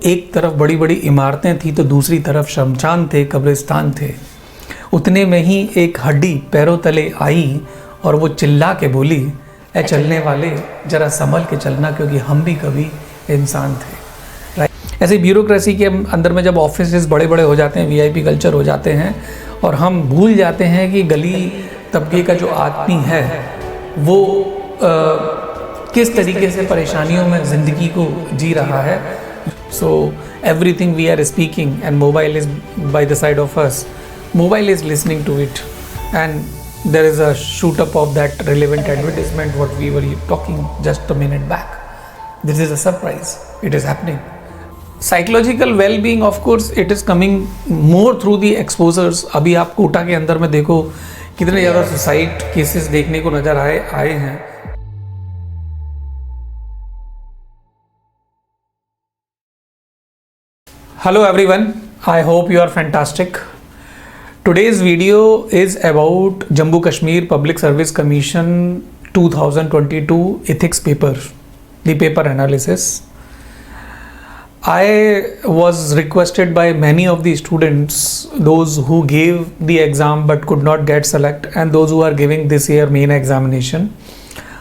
एक तरफ बड़ी बड़ी इमारतें थी तो दूसरी तरफ शमशान थे, कब्रिस्तान थे। उतने में ही एक हड्डी पैरों तले आई और वो चिल्ला के बोली, ए चलने वाले जरा संभल के चलना, क्योंकि हम भी कभी इंसान थे। राइट। ऐसे ब्यूरोक्रेसी के अंदर में जब ऑफिस बड़े बड़े हो जाते हैं, वीआईपी कल्चर हो जाते हैं, और हम भूल जाते हैं कि गली तबके का जो आदमी है वो किस तरीके से परेशानियों में ज़िंदगी को जी रहा है। So everything we are speaking and mobile is by the side of us, mobile is listening to it, and there is a shoot up of that relevant advertisement what we were talking just a minute back. This is a surprise, it is happening. Psychological well-being, of course, it is coming more through the exposures. अभी आप कोटा के अंदर में देखो कितने ज़्यादा suicide cases देखने को नज़र आए हैं। Hello everyone, I hope you are fantastic. Today's video is about Jammu Kashmir Public Service Commission 2022 ethics paper, the paper analysis. I was requested by many of the students, those who gave the exam but could not get select, and those who are giving this year main examination,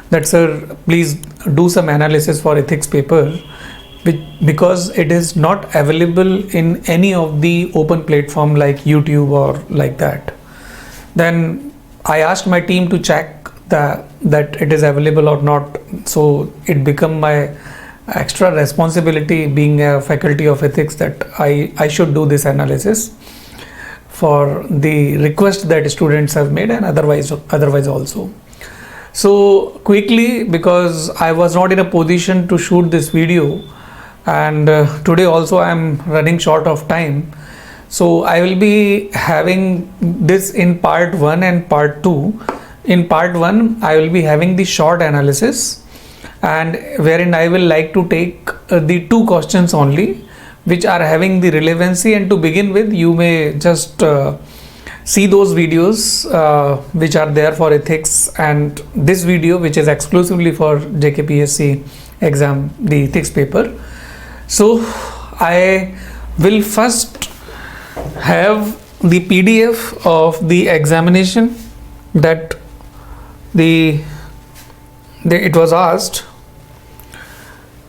that sir, please do some analysis for ethics paper, because it is not available in any of the open platform like YouTube or like that. Then I asked my team to check that it is available or not. So it became my extra responsibility, being a faculty of ethics, that I should do this analysis for the request that students have made, and otherwise also. So quickly, because I was not in a position to shoot this video, and today also I am running short of time, so I will be having this in part 1 and part 2. In part 1 I will be having the short analysis, and wherein I will like to take the 2 questions only which are having the relevancy, and to begin with you may just see those videos which are there for ethics, and this video which is exclusively for JKPSC exam, the ethics paper. So I will first have the PDF of the examination that it was asked.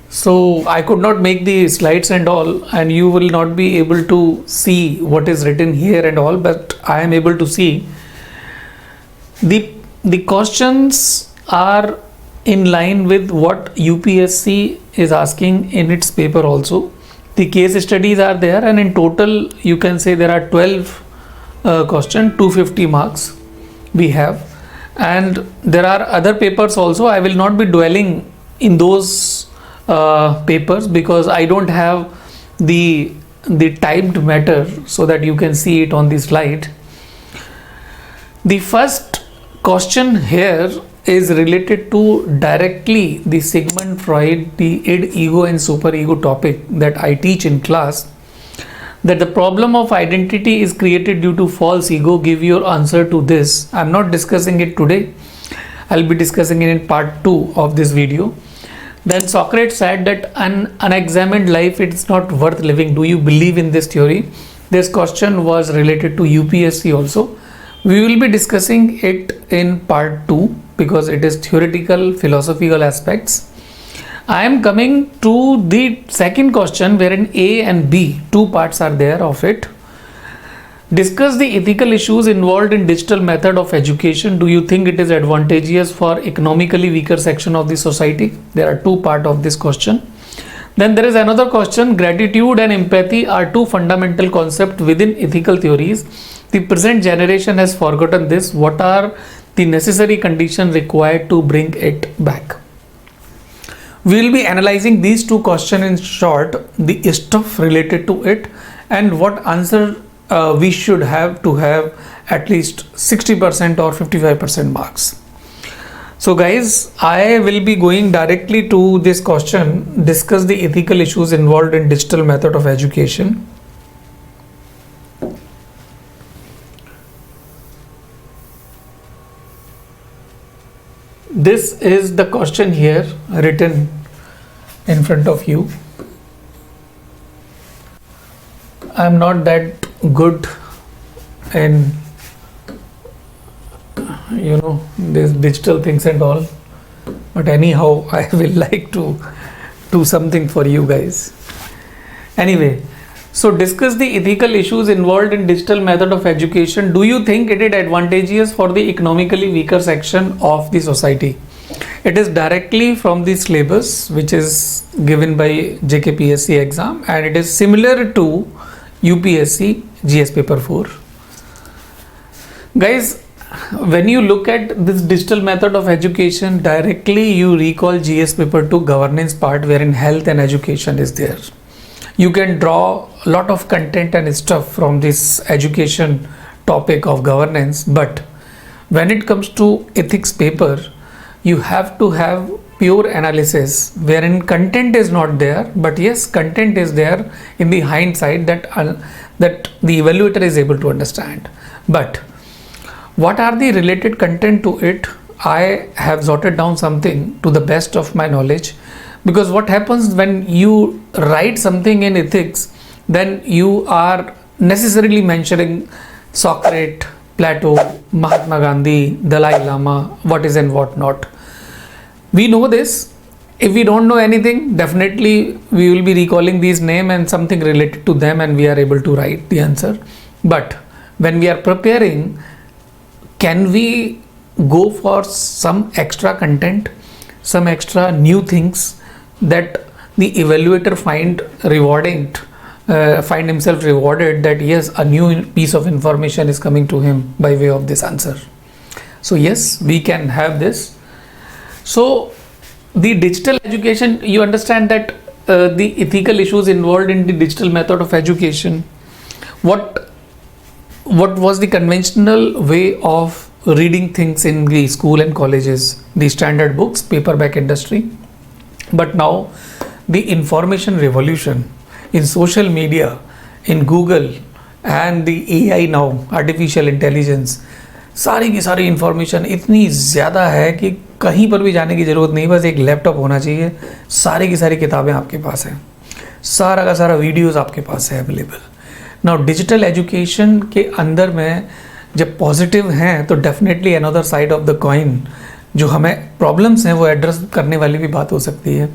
So I could not make the slides and all, and you will not be able to see what is written here and all, but I am able to see the questions are in line with what UPSC is asking in its paper also. The case studies are there, and in total you can say there are 12 questions, 250 marks we have, and there are other papers also. I will not be dwelling in those papers because I don't have the typed matter so that you can see it on the slide. The first question here is related to directly the Sigmund Freud, the id, ego and superego topic that I teach in class, that the problem of identity is created due to false ego. Give your answer to this. I am not discussing it today. I will be discussing it in part 2 of this video. Then Socrates said that an unexamined life, it's not worth living. Do you believe in this theory? This question was related to UPSC also. We will be discussing it in part 2 because it is theoretical, philosophical aspects. I am coming to the second question wherein A and B, 2 parts are there of it. Discuss the ethical issues involved in digital method of education. Do you think it is advantageous for economically weaker section of the society? There are 2 parts of this question. Then there is another question. Gratitude and empathy are 2 fundamental concepts within ethical theories. The present generation has forgotten this. What are the necessary conditions required to bring it back? We will be analyzing these 2 questions in short, the stuff related to it, and what answer we should have to have at least 60% or 55% marks. So guys, I will be going directly to this question. Discuss the ethical issues involved in digital method of education. This is the question here written in front of you. I'm not that good in these digital things and all, but anyhow I will like to do something for you guys. Anyway, so discuss the ethical issues involved in digital method of education. Do you think it is advantageous for the economically weaker section of the society? It is directly from the syllabus which is given by JKPSC exam, and it is similar to UPSC GS paper 4. Guys, when you look at this digital method of education, directly you recall GS paper 2 governance part, wherein health and education is there. You can draw a lot of content and stuff from this education topic of governance, but when it comes to ethics paper, you have to have pure analysis wherein content is not there, but yes, content is there in the hindsight that the evaluator is able to understand. But what are the related content to it? I have jotted down something to the best of my knowledge, because what happens when you write something in ethics, then you are necessarily mentioning Socrates, Plato, Mahatma Gandhi, Dalai Lama, what is and what not. We know this. If we don't know anything, definitely we will be recalling these names and something related to them, and we are able to write the answer. But when we are preparing, can we go for some extra content, some extra new things that the evaluator find rewarding, find himself rewarded, that yes, a new piece of information is coming to him by way of this answer. So yes, we can have this. So the digital education, you understand that the ethical issues involved in the digital method of education, what was the conventional way of reading things in the school and colleges, the standard books, paperback industry. But now the information revolution in social media, in Google, and the AI now, artificial intelligence, सारी की सारी information इतनी ज़्यादा है कि कहीं पर भी जाने की ज़रूरत नहीं, बस एक लैपटॉप होना चाहिए, सारी की सारी किताबें आपके पास हैं, सारा का सारा वीडियोस आपके पास है अवेलेबल. नाउ डिजिटल एजुकेशन के अंदर में जब पॉजिटिव हैं तो definitely another side of the coin, जो हमें प्रॉब्लम्स हैं वो एड्रेस करने वाली भी बात हो सकती है.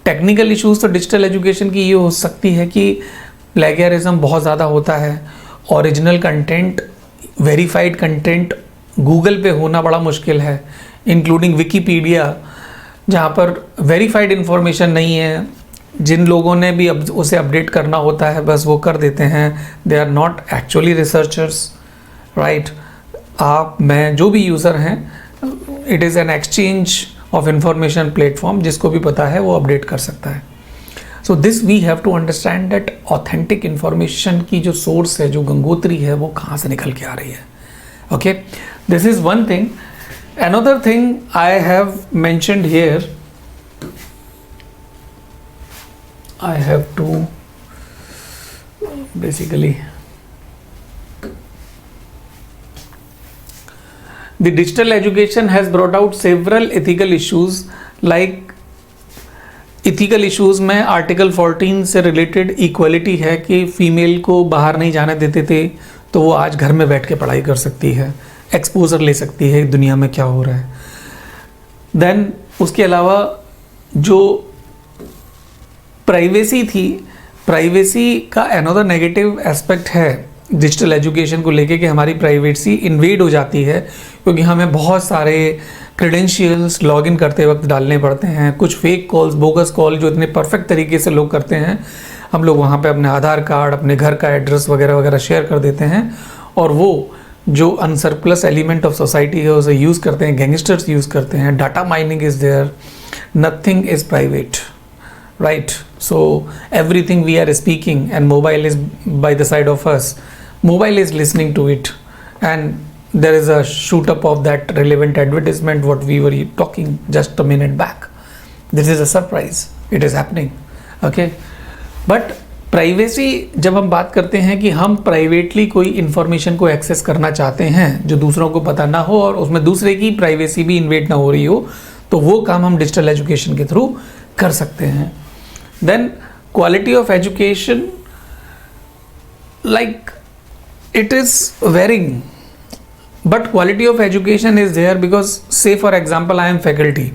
टेक्निकल इश्यूज़ तो डिजिटल एजुकेशन की ये हो सकती है कि प्लेगियरिज्म बहुत ज़्यादा होता है, original content, verified content Google पे होना बड़ा मुश्किल है, इंक्लूडिंग विकीपीडिया, जहाँ पर वेरीफाइड इंफॉर्मेशन नहीं है. जिन लोगों ने भी अब उसे अपडेट करना होता है बस वो कर देते हैं, they are not actually researchers, right. आप, मैं, जो भी यूज़र हैं, it is an exchange of information platform, जिसको भी पता है वो अपडेट कर सकता है. So this we have to understand that authentic information की जो सोर्स है, जो गंगोत्री है, वो कहाँ से निकल के आ रही है. Okay, this is one thing. Another thing I have mentioned here, I have to basically, the digital education has brought out several ethical issues. Like ethical issues में आर्टिकल 14 से रिलेटेड इक्वलिटी है कि फीमेल को बाहर नहीं जाने देते थे, तो वो आज घर में बैठ के पढ़ाई कर सकती है, एक्सपोजर ले सकती है दुनिया में क्या हो रहा है. देन उसके अलावा जो प्राइवेसी थी, प्राइवेसी का अनदर नेगेटिव एस्पेक्ट है डिजिटल एजुकेशन को लेके कि हमारी प्राइवेसी इन्वेड हो जाती है, क्योंकि हमें बहुत सारे क्रेडेंशियल्स लॉगिन करते वक्त डालने पड़ते हैं. कुछ फेक कॉल्स, बोगस कॉल जो इतने परफेक्ट तरीके से लोग करते हैं, हम लोग वहाँ पे अपने आधार कार्ड, अपने घर का एड्रेस वगैरह वगैरह शेयर कर देते हैं, और वो जो अनसरप्लस एलिमेंट ऑफ सोसाइटी है उसे यूज़ करते हैं, गैंगस्टर्स यूज़ करते हैं. Data mining is there, nothing is private, right? So everything we are speaking, and mobile is by the side of us, mobile is listening to it, and there is a shoot up of that relevant advertisement what we were talking just a minute back. This is a surprise, it is happening. Okay, but privacy, जब हम बात करते हैं कि हम privately कोई information को access करना चाहते हैं जो दूसरों को पता ना हो और उसमें दूसरे की प्राइवेसी भी इन्वेड ना हो रही हो, तो वो काम हम डिजिटल एजुकेशन के थ्रू कर सकते हैं. Then quality of education like it is varying, but quality of education is there, because say for example I am faculty,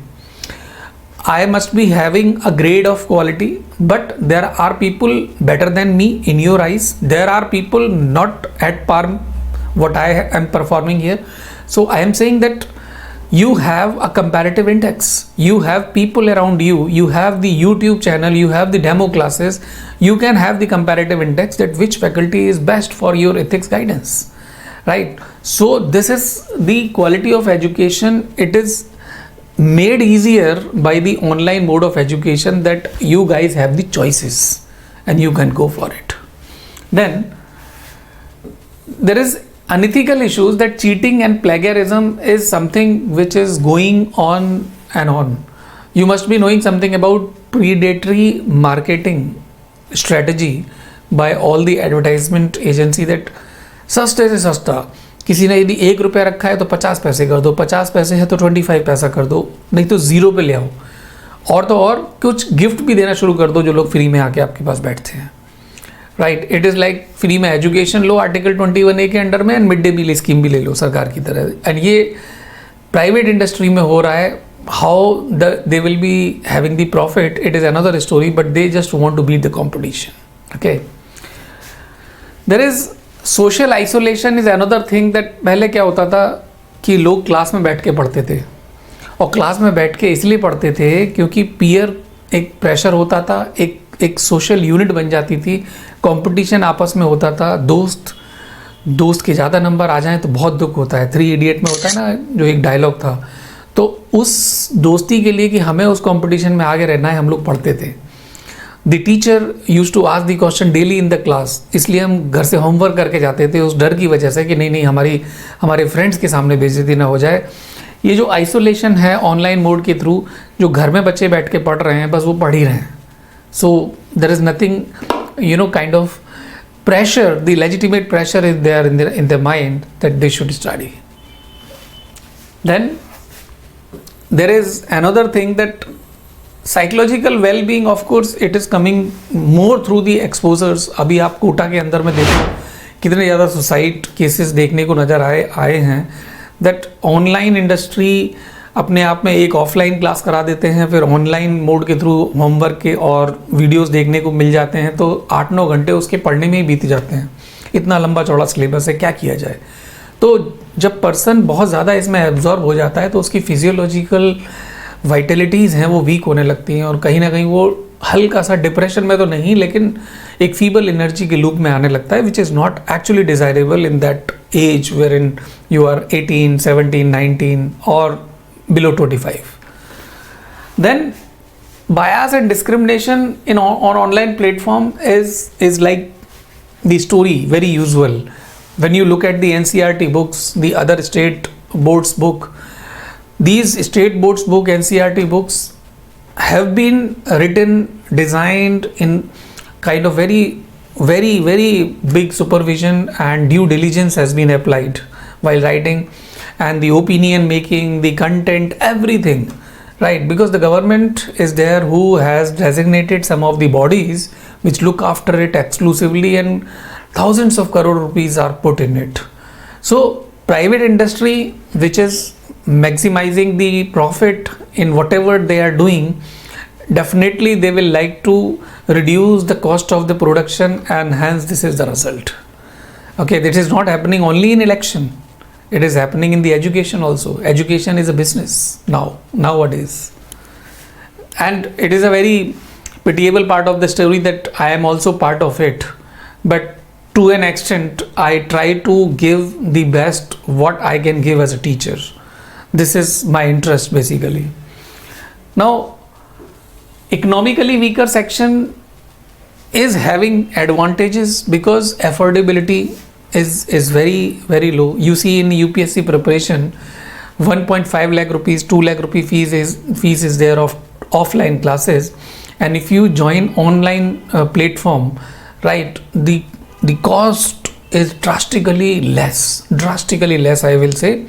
I must be having a grade of quality, but there are people better than me in your eyes. There are people not at par what I am performing here. So I am saying that you have a comparative index. You have people around you. You have the YouTube channel. You have the demo classes. You can have the comparative index that which faculty is best for your ethics guidance, right? So this is the quality of education. It is made easier by the online mode of education, that you guys have the choices and you can go for it. Then there is unethical issues, that cheating and plagiarism is something which is going on and on. You must be knowing something about predatory marketing strategy by all the advertisement agency, that सस्ते से सस्ता, किसी ने यदि 1 रुपया रखा है तो 50 पैसे कर दो, 50 पैसे है तो 25 पैसा कर दो, नहीं तो 0 पे ले आओ, और तो और कुछ गिफ्ट भी देना शुरू कर दो जो लोग फ्री में आके आपके पास बैठते हैं, right? It is like free में एजुकेशन लो आर्टिकल 21A के अंडर में, and mid day meal scheme भी ले लो सरकार की तरह, एंड ये प्राइवेट इंडस्ट्री में हो रहा है. How they will be having the profit, it is another story, but they just want to beat the competition. Okay, there is social isolation is another thing, that पहले क्या होता था कि लोग क्लास में बैठ के पढ़ते थे, और क्लास में बैठ के इसलिए पढ़ते थे क्योंकि पीयर एक प्रेशर होता था, एक सोशल यूनिट बन जाती थी, कंपटीशन आपस में होता था, दोस्त के ज़्यादा नंबर आ जाएं तो बहुत दुख होता है. 3 इडियट में होता है ना जो एक डायलॉग था, तो उस दोस्ती के लिए कि हमें उस कंपटीशन में आगे रहना है, हम लोग पढ़ते थे. The teacher use to ask the question daily in the class, इसलिए हम घर से होमवर्क करके जाते थे उस डर की वजह से कि नहीं हमारे फ्रेंड्स के सामने बेइज्जती ना हो जाए. ये जो आइसोलेशन है ऑनलाइन मोड के थ्रू, जो घर में बच्चे बैठ के पढ़ रहे हैं, बस वो पढ़ ही रहे हैं. So there is nothing kind of pressure, the legitimate pressure is there in their mind that they should study. Then there is another thing, that psychological well-being, of course it is coming more through the exposures. अभी आप कोटा के अंदर में देखो कितने ज़्यादा suicide cases देखने को नज़र आए हैं, that ऑनलाइन इंडस्ट्री अपने आप में एक ऑफलाइन क्लास करा देते हैं, फिर ऑनलाइन मोड के थ्रू होमवर्क के और वीडियोस देखने को मिल जाते हैं, तो 8-9 घंटे उसके पढ़ने में ही बीत जाते हैं. इतना लंबा चौड़ा सिलेबस है, क्या किया जाए. तो जब पर्सन बहुत ज़्यादा इसमें एब्जॉर्ब हो जाता है तो उसकी फिजियोलॉजिकल वाइटलिटीज़ हैं वो वीक होने लगती हैं, और कहीं ना कहीं वो हल्का सा डिप्रेशन में तो नहीं, लेकिन एक फीबल एनर्जी के लूप में आने लगता है, which is not actually desirable in that age where in you are 18, 17, 19 और below 25. Then bias and discrimination on online platform is like the story, very usual. When you look at the NCERT books, the other state boards book, these state boards book, NCERT books have been written, designed in kind of very big supervision, and due diligence has been applied while writing, and the opinion making, the content, everything, right? Because the government is there who has designated some of the bodies which look after it exclusively, and thousands of crore rupees are put in it. So private industry which is maximizing the profit in whatever they are doing, definitely they will like to reduce the cost of the production, and hence this is the result. Okay, this is not happening only in election. It is happening in the education also. Education is a business nowadays, and it is a very pitiable part of the story that I am also part of it. But to an extent, I try to give the best what I can give as a teacher. This is my interest basically. Now, economically weaker section is having advantages because affordability is very low. You see in UPSC preparation, 1.5 lakh rupees, 2 lakh rupee fees is there of offline classes, and if you join online platform, right, the cost is drastically less, I will say.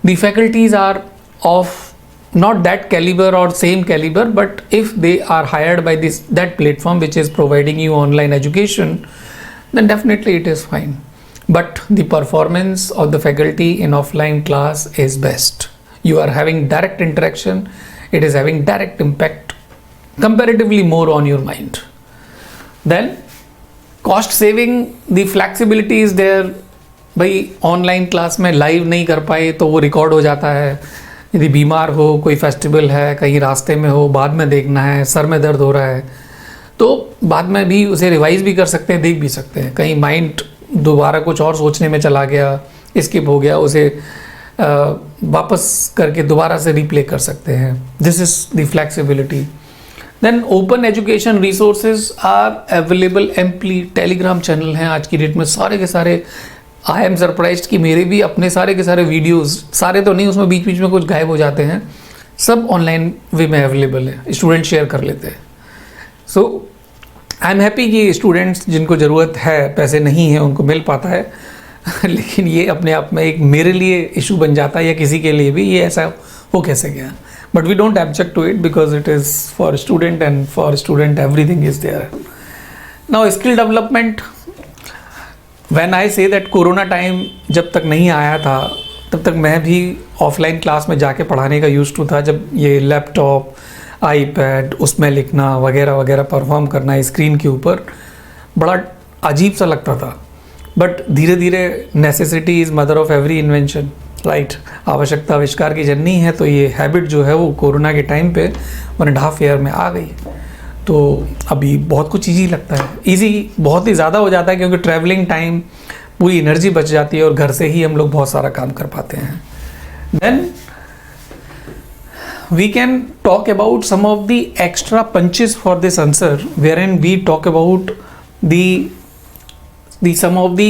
The faculties are of not that caliber or same caliber, but if they are hired by that platform which is providing you online education, then definitely it is fine. But the performance of the faculty in offline class is best. You are having direct interaction, it is having direct impact, comparatively more on your mind. Then cost saving, the flexibility is there. भाई online class में live नहीं कर पाए तो वो record हो जाता है. यदि बीमार हो, कोई फेस्टिवल है, कहीं रास्ते में हो, बाद में देखना है, सर में दर्द हो रहा है, तो बाद में भी उसे रिवाइज भी कर सकते हैं, देख भी सकते हैं. कहीं माइंड दोबारा कुछ और सोचने में चला गया, स्किप हो गया, उसे वापस करके दोबारा से रिप्ले कर सकते हैं. This is the flexibility. Then open education resources are available amply. Telegram channel हैं आज की डेट में सारे के सारे. आई एम सरप्राइज्ड कि मेरे भी अपने सारे के सारे वीडियोस, सारे तो नहीं, उसमें बीच बीच में कुछ गायब हो जाते हैं, सब ऑनलाइन वे में अवेलेबल है. स्टूडेंट शेयर कर लेते हैं. सो आई एम हैप्पी कि स्टूडेंट्स जिनको ज़रूरत है, पैसे नहीं है, उनको मिल पाता है. लेकिन ये अपने आप में एक मेरे लिए इशू बन जाता है, या किसी के लिए भी, ये ऐसा हो कैसे गया. But we don't object to it because it is for student, and for student everything is there. Now skill development, when I say that corona time जब तक नहीं आया था तब तक मैं भी ऑफलाइन क्लास में जाके पढ़ाने का यूज टू था. जब ये लैपटॉप, आईपैड, उसमें लिखना वगैरह वगैरह परफॉर्म करना स्क्रीन के ऊपर बड़ा अजीब सा लगता था. बट धीरे धीरे necessity is mother of every invention, right. आवश्यकता आविष्कार की जननी है. तो ये हैबिट जो है वो कोरोना के टाइम पे 1.5 ईयर में आ गई. तो अभी बहुत कुछ ईजी लगता है. ईजी बहुत ही ज़्यादा हो जाता है क्योंकि ट्रैवलिंग टाइम, पूरी एनर्जी बच जाती है और घर से ही हम लोग बहुत सारा काम कर पाते हैं. Then we can talk about some of the extra punches for this answer, wherein we talk about the some of the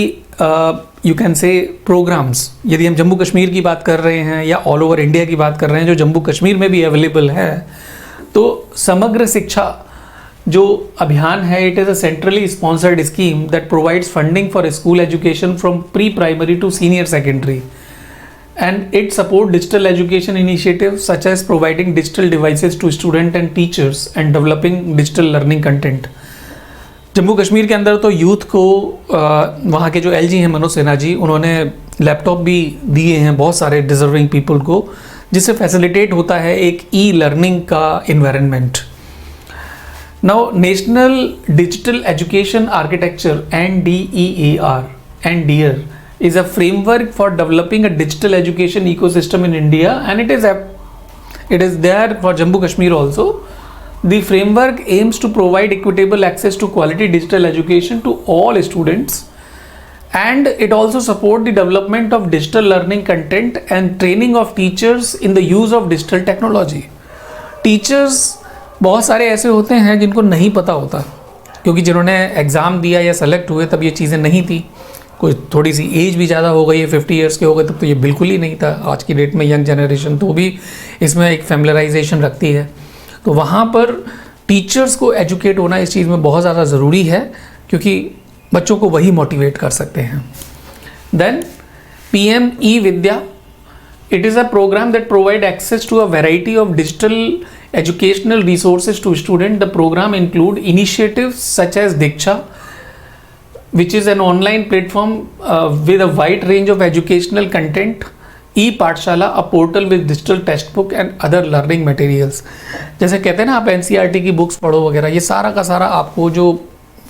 you can say programs. यदि हम जम्मू कश्मीर की बात कर रहे हैं या ऑल ओवर इंडिया की बात कर रहे हैं, जो जम्मू कश्मीर में भी अवेलेबल है, तो समग्र शिक्षा जो अभियान है, it is a centrally sponsored scheme that provides funding for school education from pre primary to senior secondary. And it support digital education initiatives such as providing digital devices to student and teachers and developing digital learning content. Jammu Kashmir के अंदर तो youth को वहाँ के जो LG हैं मनोज सिन्हा जी, उन्होंने laptop भी दिए हैं बहुत सारे डिजर्विंग पीपल को, जिससे फैसिलिटेट होता है एक ई लर्निंग का environment. Now national digital education architecture NDEAR and DEAR is a framework for developing a digital education ecosystem in India, and it is there for Jammu Kashmir also. The framework aims to provide equitable access to quality digital education to all students, and it also support the development of digital learning content and training of teachers in the use of digital technology. Teachers बहुत सारे ऐसे होते हैं जिनको नहीं पता होता, क्योंकि जिन्होंने एग्ज़ाम दिया या सेलेक्ट हुए तब ये चीज़ें नहीं थी. कोई थोड़ी सी एज भी ज़्यादा हो गई है, 50 ईयर्स के हो गए, तब तो ये बिल्कुल ही नहीं था. आज की डेट में यंग जनरेशन तो भी इसमें एक फैमिलराइजेशन रखती है. तो वहाँ पर टीचर्स को एजुकेट होना इस चीज़ में बहुत ज़्यादा ज़रूरी है, क्योंकि बच्चों को वही मोटिवेट कर सकते हैं. Then PM E-Vidya, it is a program that provide access to a variety of digital educational resources to students. The program include initiatives such as Diksha, which is an online platform with a wide range of educational content, e-Pathshala, a portal with digital textbook and other learning materials. जैसे कहते हैं ना, आप NCERT की books पढ़ो वगैरह, ये सारा का सारा आपको जो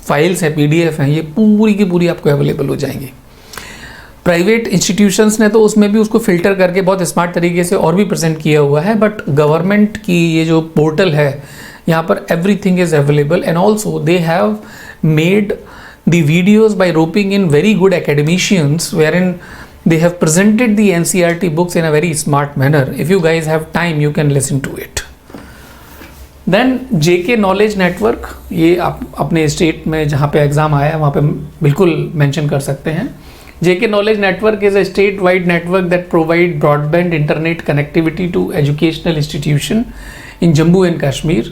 फाइल्स है, PDF हैं, ये पूरी की पूरी आपको अवेलेबल हो जाएंगी. प्राइवेट इंस्टीट्यूशंस ने तो उसमें भी उसको फिल्टर करके बहुत स्मार्ट तरीके से और भी प्रेजेंट किया हुआ है, बट गवर्नमेंट की ये जो पोर्टल है, यहाँ पर everything is available. And also they have made the videos by roping in very good academicians, wherein they have presented the NCERT books in a very smart manner. If you guys have time, you can listen to it. Then JK Knowledge Network, ये आप अपने state में जहाँ पे exam आया है वहाँ पे बिल्कुल मेंशन कर सकते हैं. JK Knowledge Network is a state-wide network that provide broadband internet connectivity to educational institution in Jammu and Kashmir.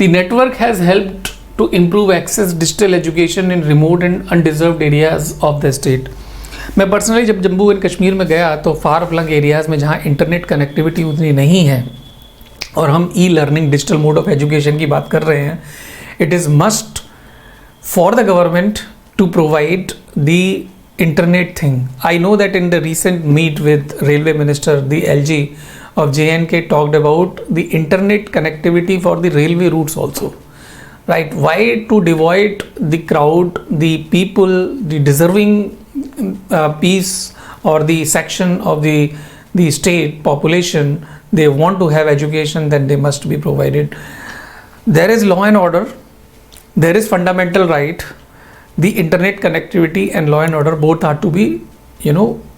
The network has helped to improve access digital education in remote and undeserved areas of the state. मैं personally जब Jammu and Kashmir में गया तो फार flung areas में जहाँ internet connectivity उतनी नहीं है और हम e learning digital mode of education की बात कर रहे हैं, it is must for the government to provide the internet thing. I know that in the recent meet with Railway Minister, the LG of JNK talked about the internet connectivity for the railway routes also, right? Why to divide the crowd, the people, the deserving piece or the section of the state population, they want to have education, then they must be provided. There is law and order, there is fundamental right. The internet connectivity and law and order both are to be,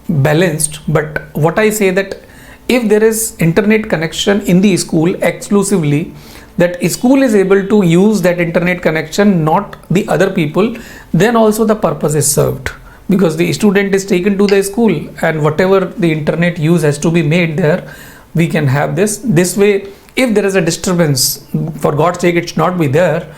balanced. But what I say that if there is internet connection in the school exclusively, that school is able to use that internet connection, not the other people, then also the purpose is served, because the student is taken to the school and whatever the internet use has to be made there, we can have this way. If there is a disturbance, for God's sake, it should not be there.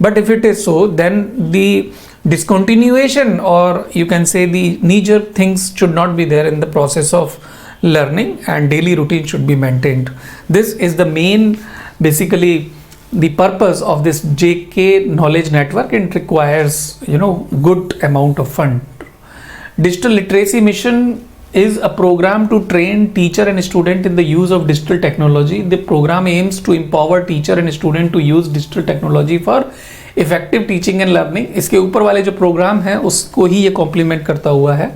But if it is so, then the discontinuation, or you can say the knee-jerk things, should not be there in the process of learning, and daily routine should be maintained. This is the main, basically, the purpose of this JK knowledge network, and it requires good amount of fund. Digital literacy mission is a program to train teacher and student in the use of digital technology. The program aims to empower teacher and student to use digital technology for effective teaching and learning. इसके ऊपर वाले जो programme है उसको ही ये complement करता हुआ है.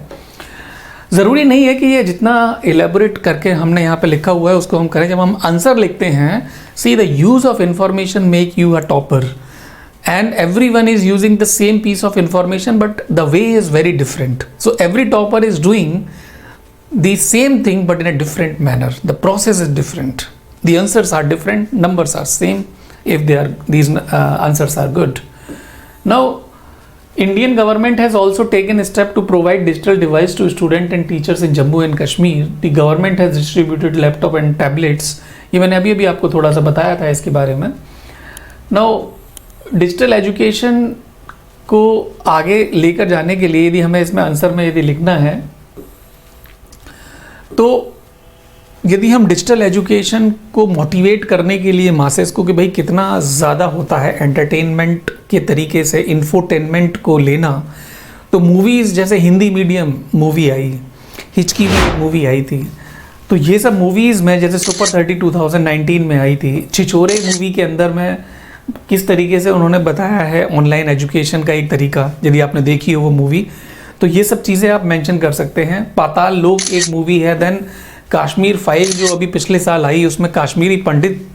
ज़रूरी नहीं है कि ये जितना एलेबोरेट करके हमने यहाँ पे लिखा हुआ है उसको हम करें. जब हम आंसर लिखते हैं, see the use of information make you a topper, and everyone is using the same piece of information, but the way is very different. So every topper is doing the same thing but in a different manner. The process is different, the answers are different, numbers are same if these answers are good. Now Indian government has also taken a step to provide digital device to students and teachers in Jammu and Kashmir. The government has distributed laptop and tablets. ये मैंने अभी आपको थोड़ा सा बताया था इसके बारे में. Now डिजिटल एजुकेशन को आगे लेकर जाने के लिए यदि हमें इसमें आंसर में यदि लिखना है, तो यदि हम डिजिटल एजुकेशन को मोटिवेट करने के लिए मासेस को कि भाई कितना ज़्यादा होता है एंटरटेनमेंट के तरीके से इंफोटेनमेंट को लेना, तो मूवीज़ जैसे हिंदी मीडियम मूवी आई, हिचकी में मूवी आई थी, तो ये सब मूवीज़ में जैसे सुपर 30 2019 में आई थी, छिछोरे मूवी के अंदर में किस तरीके से उन्होंने बताया है ऑनलाइन एजुकेशन का एक तरीका, यदि आपने देखी हो वो मूवी, तो ये सब चीज़ें आप मेंशन कर सकते हैं. पाताल लोक एक मूवी है. देन कश्मीर फाइल जो अभी पिछले साल आई, उसमें कश्मीरी पंडित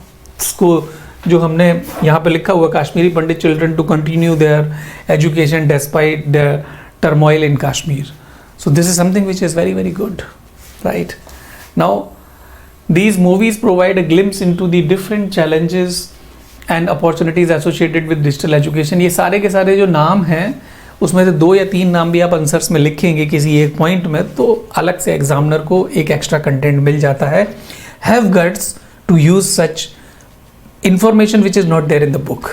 को जो हमने यहाँ पे लिखा हुआ, Kashmiri Pandit children to continue their education despite the turmoil in Kashmir. So this is something which is very very good, right. Now these movies provide a glimpse into the different challenges and opportunities associated with digital education. ये सारे के सारे जो नाम हैं, उसमें से 2 या 3 नाम भी आप आंसर्स में लिखेंगे किसी एक पॉइंट में, तो अलग से एग्जामिनर को एक एक्स्ट्रा कंटेंट मिल जाता है. Have guts to use such information which is not there in the book.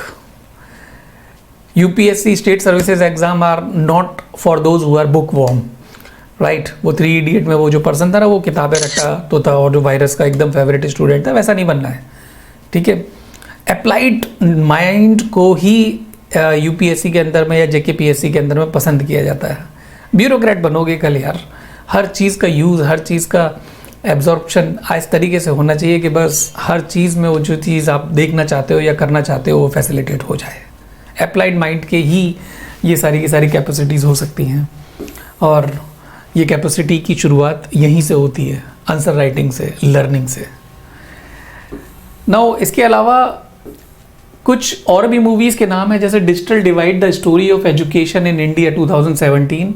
UPSC state services exam are not for those who are bookworm, right. वो 3 इडियट में वो जो पर्सन था ना, वो किताबें रखता तो था और जो वायरस का एकदम फेवरेट स्टूडेंट था, वैसा नहीं बनना है, ठीक है. अप्लाइड माइंड को ही यूपीएससी के अंदर में या जेकेपीएससी के अंदर में पसंद किया जाता है. ब्यूरोक्रेट बनोगे कल यार, हर चीज़ का यूज़, हर चीज़ का एब्जॉर्प्शन इस तरीके से होना चाहिए कि बस हर चीज़ में वो जो चीज़ आप देखना चाहते हो या करना चाहते हो वो फैसिलिटेट हो जाए. अप्लाइड माइंड के ही ये सारी की सारी कैपेसिटीज़ हो सकती हैं, और ये कैपेसिटी की शुरुआत यहीं से होती है, आंसर राइटिंग से, लर्निंग से. नाउ इसके अलावा कुछ और भी मूवीज़ के नाम है, जैसे digital divide the story of education in India 2017,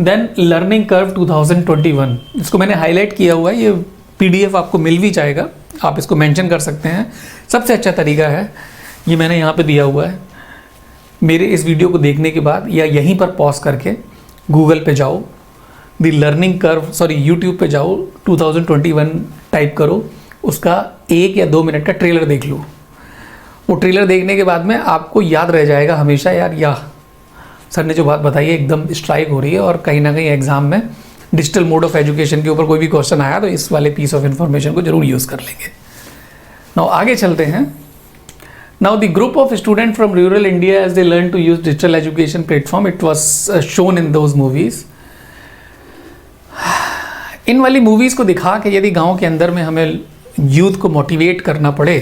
then learning curve 2021. इसको मैंने हाईलाइट किया हुआ है, ये पीडीएफ आपको मिल भी जाएगा, आप इसको मेंशन कर सकते हैं. सबसे अच्छा तरीका है, ये मैंने यहाँ पे दिया हुआ है, मेरे इस वीडियो को देखने के बाद या यहीं पर पॉज करके गूगल पे जाओ, द लर्निंग कर्व, यूट्यूब पे जाओ, 2021 टाइप करो, उसका 1 या 2 मिनट का ट्रेलर देख लो. वो ट्रेलर देखने के बाद में आपको याद रह जाएगा हमेशा, यार या सर ने जो बात बताई है एकदम स्ट्राइक हो रही है, और कहीं ना कहीं एग्जाम में डिजिटल मोड ऑफ एजुकेशन के ऊपर कोई भी क्वेश्चन आया तो इस वाले पीस ऑफ इंफॉर्मेशन को जरूर यूज़ कर लेंगे. नाउ आगे चलते हैं. Now the group of students from rural India, as they learn to use digital education platform, it was shown in those movies. इन वाली मूवीज़ को दिखा के यदि गांव के अंदर में हमें यूथ को मोटिवेट करना पड़े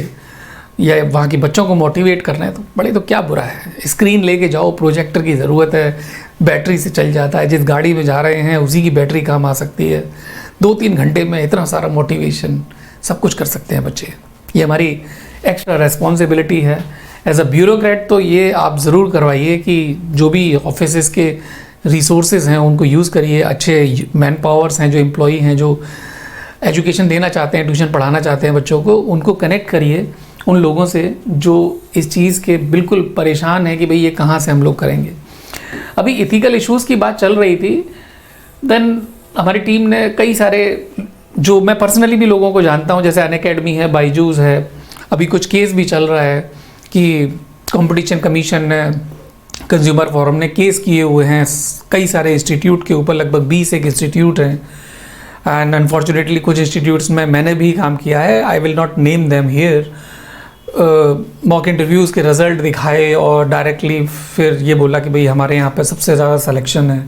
या वहाँ के बच्चों को मोटिवेट करना है तो बड़े तो क्या बुरा है। स्क्रीन लेके जाओ, प्रोजेक्टर की ज़रूरत है, बैटरी से चल जाता है, जिस गाड़ी में जा रहे हैं उसी की बैटरी काम आ सकती है। 2-3 घंटे में इतना सारा मोटिवेशन सब कुछ कर सकते हैं बच्चे। ये हमारी एक्स्ट्रा रेस्पॉन्सिबिलिटी है एज अ ब्यूरोक्रेट। तो ये आप ज़रूर करवाइए कि जो भी ऑफिस के रिसोर्सेज हैं उनको यूज़ करिए, अच्छे मैन पावर्स हैं, जो एम्प्लॉई हैं, जो एजुकेशन देना चाहते हैं, ट्यूशन पढ़ाना चाहते हैं बच्चों को, उनको कनेक्ट करिए उन लोगों से जो इस चीज़ के बिल्कुल परेशान है कि भाई ये कहाँ से हम लोग करेंगे। अभी इथिकल इश्यूज़ की बात चल रही थी, देन हमारी टीम ने कई सारे, जो मैं पर्सनली भी लोगों को जानता हूँ, जैसे अनअकैडमी है, बायजूस है, अभी कुछ केस भी चल रहा है कि कंपटीशन कमीशन ने, कंज्यूमर फोरम ने केस किए हुए हैं कई सारे इंस्टीट्यूट के ऊपर, लगभग 20 एक इंस्टीट्यूट हैं। एंड अनफॉर्चुनेटली कुछ इंस्टीट्यूट्स में मैंने भी काम किया है, I will not name them here. Mock interviews के रिज़ल्ट दिखाए और डायरेक्टली फिर ये बोला कि भाई हमारे यहाँ पे सबसे ज़्यादा सिलेक्शन है।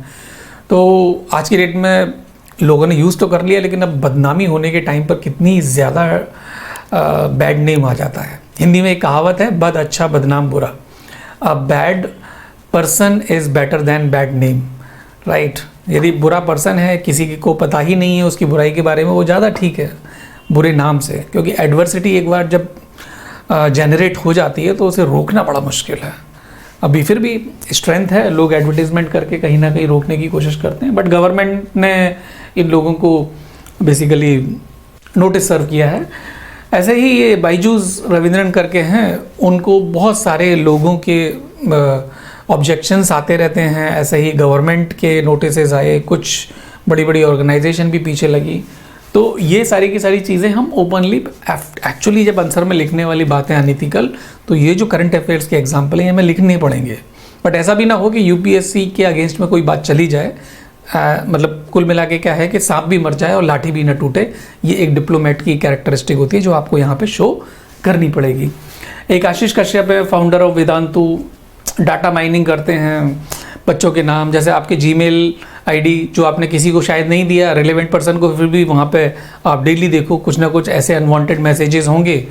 तो आज की डेट में लोगों ने यूज़ तो कर लिया, लेकिन अब बदनामी होने के टाइम पर कितनी ज़्यादा बैड नेम आ जाता है। हिंदी में एक कहावत है, बद अच्छा बदनाम बुरा। A bad person is better than bad name, right. यदि बुरा पर्सन है, किसी को पता ही नहीं है उसकी बुराई के बारे में, वो ज़्यादा ठीक है बुरे नाम से, क्योंकि एडवर्सिटी एक बार जब जनरेट हो जाती है तो उसे रोकना बड़ा मुश्किल है। अभी फिर भी स्ट्रेंथ है, लोग एडवर्टीज़मेंट करके कहीं ना कहीं रोकने की कोशिश करते हैं, बट गवर्नमेंट ने इन लोगों को बेसिकली नोटिस सर्व किया है। ऐसे ही ये बायजूस रविंद्रन करके हैं, उनको बहुत सारे लोगों के ऑब्जेक्शंस आते रहते हैं। ऐसे ही गवर्नमेंट के नोटिसेस आए, कुछ बड़ी बड़ी ऑर्गेनाइजेशन भी पीछे लगी। तो ये सारी की सारी चीज़ें हम ओपनली, एक्चुअली जब आंसर में लिखने वाली बातें अनइथिकल, तो ये जो करंट अफेयर्स के एग्जाम्पल हैं हमें लिखने पड़ेंगे। बट ऐसा भी ना हो कि यूपीएससी के अगेंस्ट में कोई बात चली जाए। मतलब कुल मिला के क्या है कि सांप भी मर जाए और लाठी भी न टूटे, ये एक डिप्लोमेट की कैरेक्टरिस्टिक होती है जो आपको यहाँ पे शो करनी पड़ेगी। एक आशीष कश्यप है, founder of Vedantu, data mining करते हैं बच्चों के नाम, जैसे आपके जीमेल आईडी जो आपने किसी को शायद नहीं दिया, रिलेवेंट पर्सन को, फिर भी वहाँ पे आप डेली देखो कुछ ना कुछ ऐसे अनवांटेड मैसेजेस होंगे,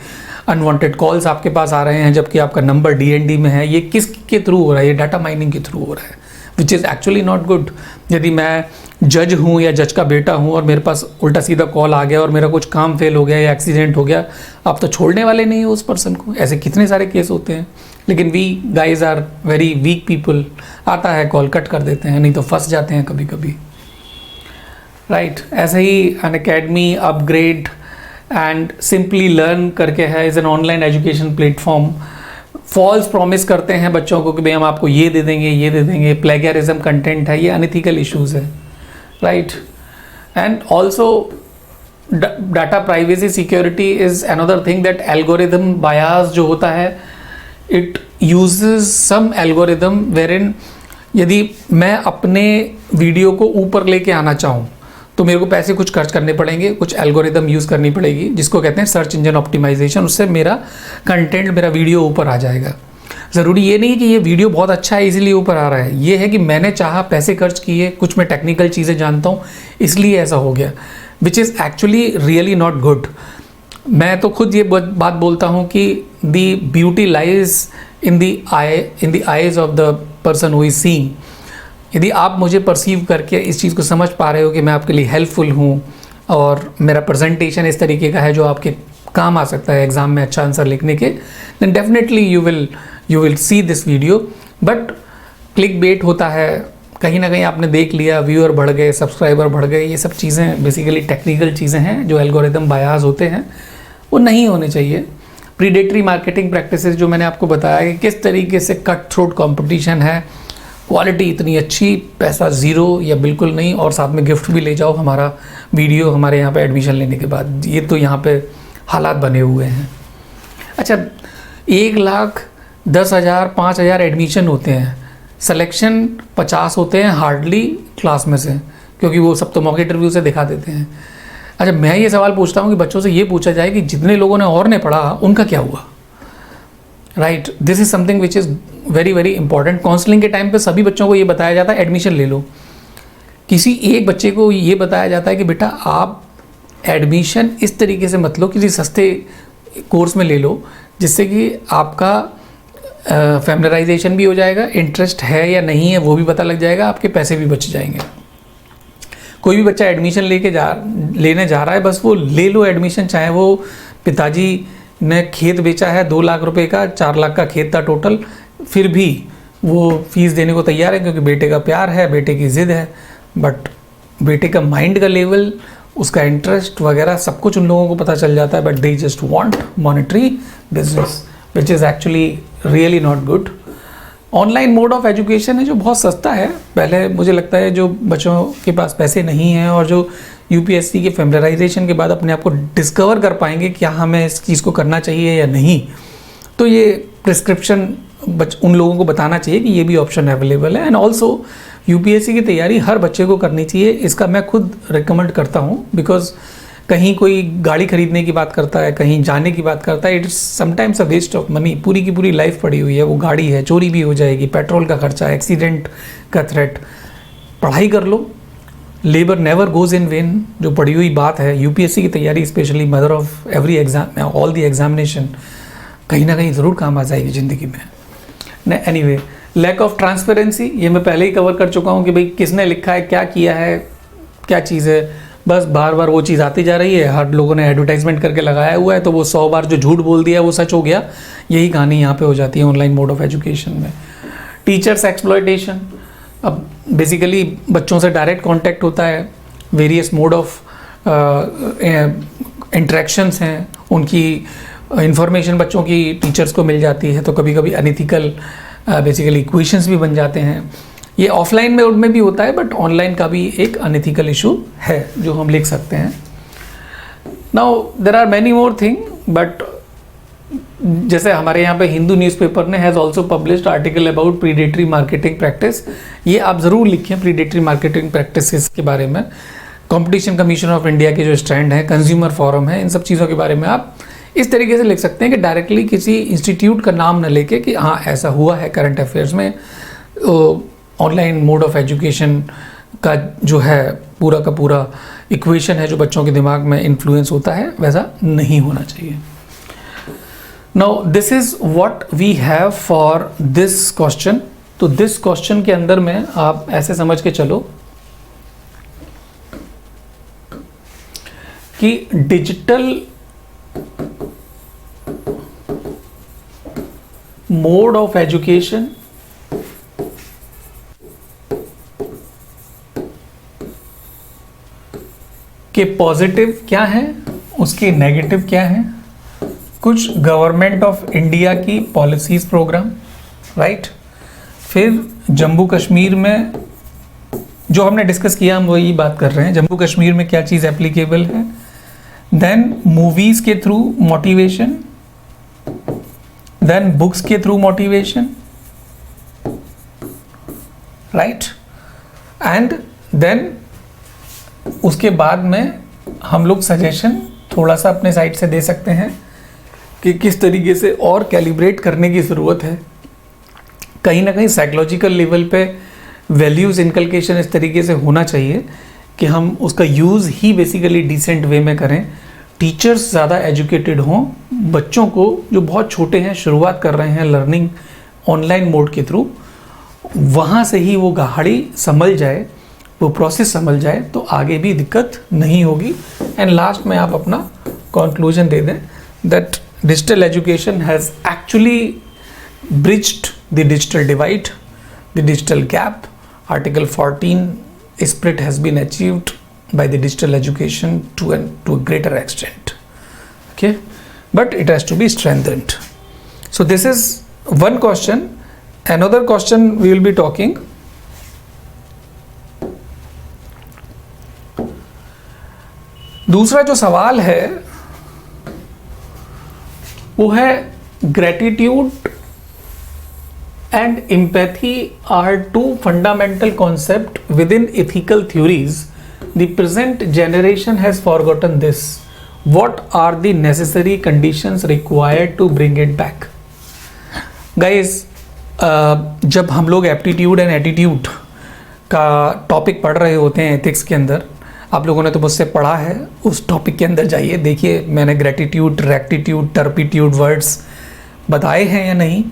अनवांटेड कॉल्स आपके पास आ रहे हैं जबकि आपका नंबर डीएनडी में है। ये किस के थ्रू हो रहा है? ये डाटा माइनिंग के थ्रू हो रहा है, which is actually not good. यदि मैं जज हूँ या जज का बेटा हूँ और मेरे पास उल्टा सीधा कॉल आ गया और मेरा कुछ काम फेल हो गया या एक्सीडेंट हो गया, आप तो छोड़ने वाले नहीं हो उस पर्सन को। ऐसे कितने सारे केस होते हैं, लेकिन we guys are very weak people. आता है कॉल, कट कर देते हैं, नहीं तो फंस जाते हैं कभी कभी, राइट। ऐसे ही Unacademy, upGrad and Simplilearn करके है, is an online education platform. False promise करते हैं बच्चों को कि भाई हम आपको ये दे देंगे, ये दे देंगे। प्लेगरिज्म कंटेंट है, ये अनइथिकल इश्यूज़ है, right. And also data privacy security is another thing, that algorithm bias जो होता है, इट यूजेस सम एल्गोरिदम वेरिन यदि मैं अपने वीडियो को ऊपर लेके आना चाहूँ तो मेरे को पैसे कुछ खर्च करने पड़ेंगे, कुछ एल्गोरिदम यूज़ करनी पड़ेगी जिसको कहते हैं सर्च इंजन ऑप्टिमाइजेशन। उससे मेरा कंटेंट, मेरा वीडियो ऊपर आ जाएगा। ज़रूरी ये नहीं कि ये वीडियो बहुत अच्छा है इसलिए ऊपर आ रहा है, ये है कि मैंने चाहा, पैसे खर्च किए, कुछ मैं टेक्निकल चीज़ें जानता हूँ इसलिए ऐसा हो गया, which is actually really not good. मैं तो खुद ये बात बोलता हूँ कि the beauty lies in the eyes of the person who is seeing. यदि आप मुझे परसीव करके इस चीज़ को समझ पा रहे हो कि मैं आपके लिए हेल्पफुल हूँ और मेरा प्रेजेंटेशन इस तरीके का है जो आपके काम आ सकता है एग्ज़ाम में अच्छा आंसर लिखने के, then definitely you will see this video. But clickbait होता है, कहीं ना कहीं आपने देख लिया, व्यूअर बढ़ गए, सब्सक्राइबर बढ़ गए, ये सब चीज़ें बेसिकली टेक्निकल चीज़ें हैं जो एल्गोरिदम बायास होते हैं, वो नहीं होने चाहिए। प्रीडेटरी मार्केटिंग प्रैक्टिसेस जो मैंने आपको बताया कि किस तरीके से कट थ्रोट कंपटीशन है, क्वालिटी इतनी अच्छी, पैसा ज़ीरो या बिल्कुल नहीं, और साथ में गिफ्ट भी ले जाओ हमारा वीडियो हमारे यहाँ पे एडमिशन लेने के बाद। ये तो यहाँ पे हालात बने हुए हैं। अच्छा, 1,10,000 5,000 एडमिशन होते हैं, सिलेक्शन 50 होते हैं हार्डली क्लास में से, क्योंकि वो सब तो मॉक इंटरव्यू से दिखा देते हैं। अच्छा, मैं ये सवाल पूछता हूँ कि बच्चों से ये पूछा जाए कि जितने लोगों ने और ने पढ़ा उनका क्या हुआ? Right, this is something which is very very important. Counselling के टाइम पे सभी बच्चों को ये बताया जाता है एडमिशन ले लो. किसी एक बच्चे को ये बताया जाता है कि बेटा आप एडमिशन इस तरीके से मत लो, किसी सस्ते कोर्स में ले लो जिससे कि आपका फैमिलराइजेशन भी हो जाएगा, इंटरेस्ट है या नहीं है वो भी पता लग जाएगा, आपके पैसे भी बच जाएंगे. कोई भी बच्चा एडमिशन लेने जा रहा है, बस वो ले लो एडमिशन, चाहे वो पिताजी ने खेत बेचा है 2 लाख रुपए का, 4 लाख का खेत था टोटल, फिर भी वो फीस देने को तैयार है क्योंकि बेटे का प्यार है, बेटे की ज़िद है. बट बेटे का माइंड का लेवल, उसका इंटरेस्ट वगैरह सब कुछ उन लोगों को पता चल जाता है. But they just want monetary business which is actually really not good. Online mode of education है जो बहुत सस्ता है. पहले मुझे लगता है जो बच्चों के पास पैसे नहीं हैं और जो यूपीएससी के फैमिलराइजेशन के बाद अपने आप को डिस्कवर कर पाएंगे क्या हमें इस चीज़ को करना चाहिए या नहीं, तो ये प्रिस्क्रिप्शन उन लोगों को बताना चाहिए कि ये भी ऑप्शन अवेलेबल है. एंड ऑल्सो यूपीएससी की तैयारी हर बच्चे को करनी चाहिए, इसका मैं खुद रिकमेंड करता हूँ. बिकॉज कहीं कोई गाड़ी खरीदने की बात करता है, कहीं जाने की बात करता है, it's sometimes a waste of money. पूरी की पूरी लाइफ पड़ी हुई है, वो गाड़ी है, चोरी भी हो जाएगी, पेट्रोल का खर्चा, एक्सीडेंट का थ्रेट. पढ़ाई कर लो, labour never goes in vain, जो पढ़ी हुई बात है. यूपीएससी की तैयारी specially mother of every exam, all the examination, कहीं ना कहीं ज़रूर काम आ जाएगी ज़िंदगी में. एनीवे, लैक ऑफ ट्रांसपेरेंसी, ये मैं पहले ही कवर कर चुका हूँ कि भाई किसने लिखा है, क्या किया है, क्या चीज़ है. बस बार बार वो चीज़ आती जा रही है, हर लोगों ने एडवर्टाइजमेंट करके लगाया हुआ है, तो वो 100 बार जो झूठ बोल दिया वो सच हो गया. यही कहानी यहाँ पे हो जाती है ऑनलाइन मोड ऑफ एजुकेशन में. टीचर्स एक्सप्लॉयटेशन, अब बेसिकली बच्चों से डायरेक्ट कांटेक्ट होता है, वेरियस मोड ऑफ इंटरेक्शंस हैं, उनकी इंफॉर्मेशन बच्चों की टीचर्स को मिल जाती है, तो कभी कभी अनइथिकल बेसिकली इक्वेशंस भी बन जाते हैं. ये ऑफलाइन में उनमें भी होता है, बट ऑनलाइन का भी एक अनइथिकल इशू है जो हम लिख सकते हैं. Now there are many more thing, but जैसे हमारे यहाँ पे हिंदू न्यूज़पेपर ने has also published article about predatory marketing practice. ये आप ज़रूर लिखें प्रीडेटरी मार्केटिंग प्रैक्टिसेस के बारे में. कंपटीशन कमीशन ऑफ इंडिया के जो स्टैंड है, कंज्यूमर फोरम है, इन सब चीज़ों के बारे में आप इस तरीके से लिख सकते हैं कि डायरेक्टली किसी इंस्टीट्यूट का नाम न लेके कि हाँ ऐसा हुआ है करंट अफेयर्स में. ऑनलाइन मोड ऑफ एजुकेशन का जो है पूरा का पूरा इक्वेशन है जो बच्चों के दिमाग में इन्फ्लुएंस होता है, वैसा नहीं होना चाहिए. Now this is what we have for this question. तो दिस क्वेश्चन के अंदर में आप ऐसे समझ के चलो कि डिजिटल मोड ऑफ एजुकेशन के पॉजिटिव क्या हैं, उसके नेगेटिव क्या हैं, कुछ गवर्नमेंट ऑफ इंडिया की पॉलिसीज प्रोग्राम, राइट. फिर जम्मू कश्मीर में जो हमने डिस्कस किया हम वही बात कर रहे हैं, जम्मू कश्मीर में क्या चीज़ एप्लीकेबल है. देन मूवीज़ के थ्रू मोटिवेशन, देन बुक्स के through motivation, right. And then उसके बाद में हम लोग सजेशन थोड़ा सा अपने साइड से दे सकते हैं कि किस तरीके से और कैलिब्रेट करने की ज़रूरत है. कहीं ना कहीं साइकोलॉजिकल लेवल पे वैल्यूज़ इनकलकेशन इस तरीके से होना चाहिए कि हम उसका यूज़ ही बेसिकली डिसेंट वे में करें. टीचर्स ज़्यादा एजुकेटेड हों, बच्चों को जो बहुत छोटे हैं शुरुआत कर रहे हैं लर्निंग ऑनलाइन मोड के थ्रू, वहाँ से ही वो गाड़ी संभल जाए, वो प्रोसेस संभल जाए, तो आगे भी दिक्कत नहीं होगी. एंड लास्ट में आप अपना कंक्लूजन दे दें that digital education has actually bridged the digital divide, the digital gap. Article 14 split has been achieved by the digital education to a greater extent, okay, but it has to be strengthened. So this is one question. Another question we will be talking, दूसरा जो सवाल है वो है gratitude and empathy are two fundamental concepts within ethical theories. The present generation has forgotten this. What are the necessary conditions required to bring it back? Guys, जब हम लोग aptitude and attitude का टॉपिक पढ़ रहे होते हैं ethics के अंदर, आप लोगों ने तो मुझसे पढ़ा है, उस टॉपिक के अंदर जाइए, देखिए मैंने ग्रेटिट्यूड, रेक्टिट्यूड, टर्पिट्यूड वर्ड्स बताए हैं या नहीं।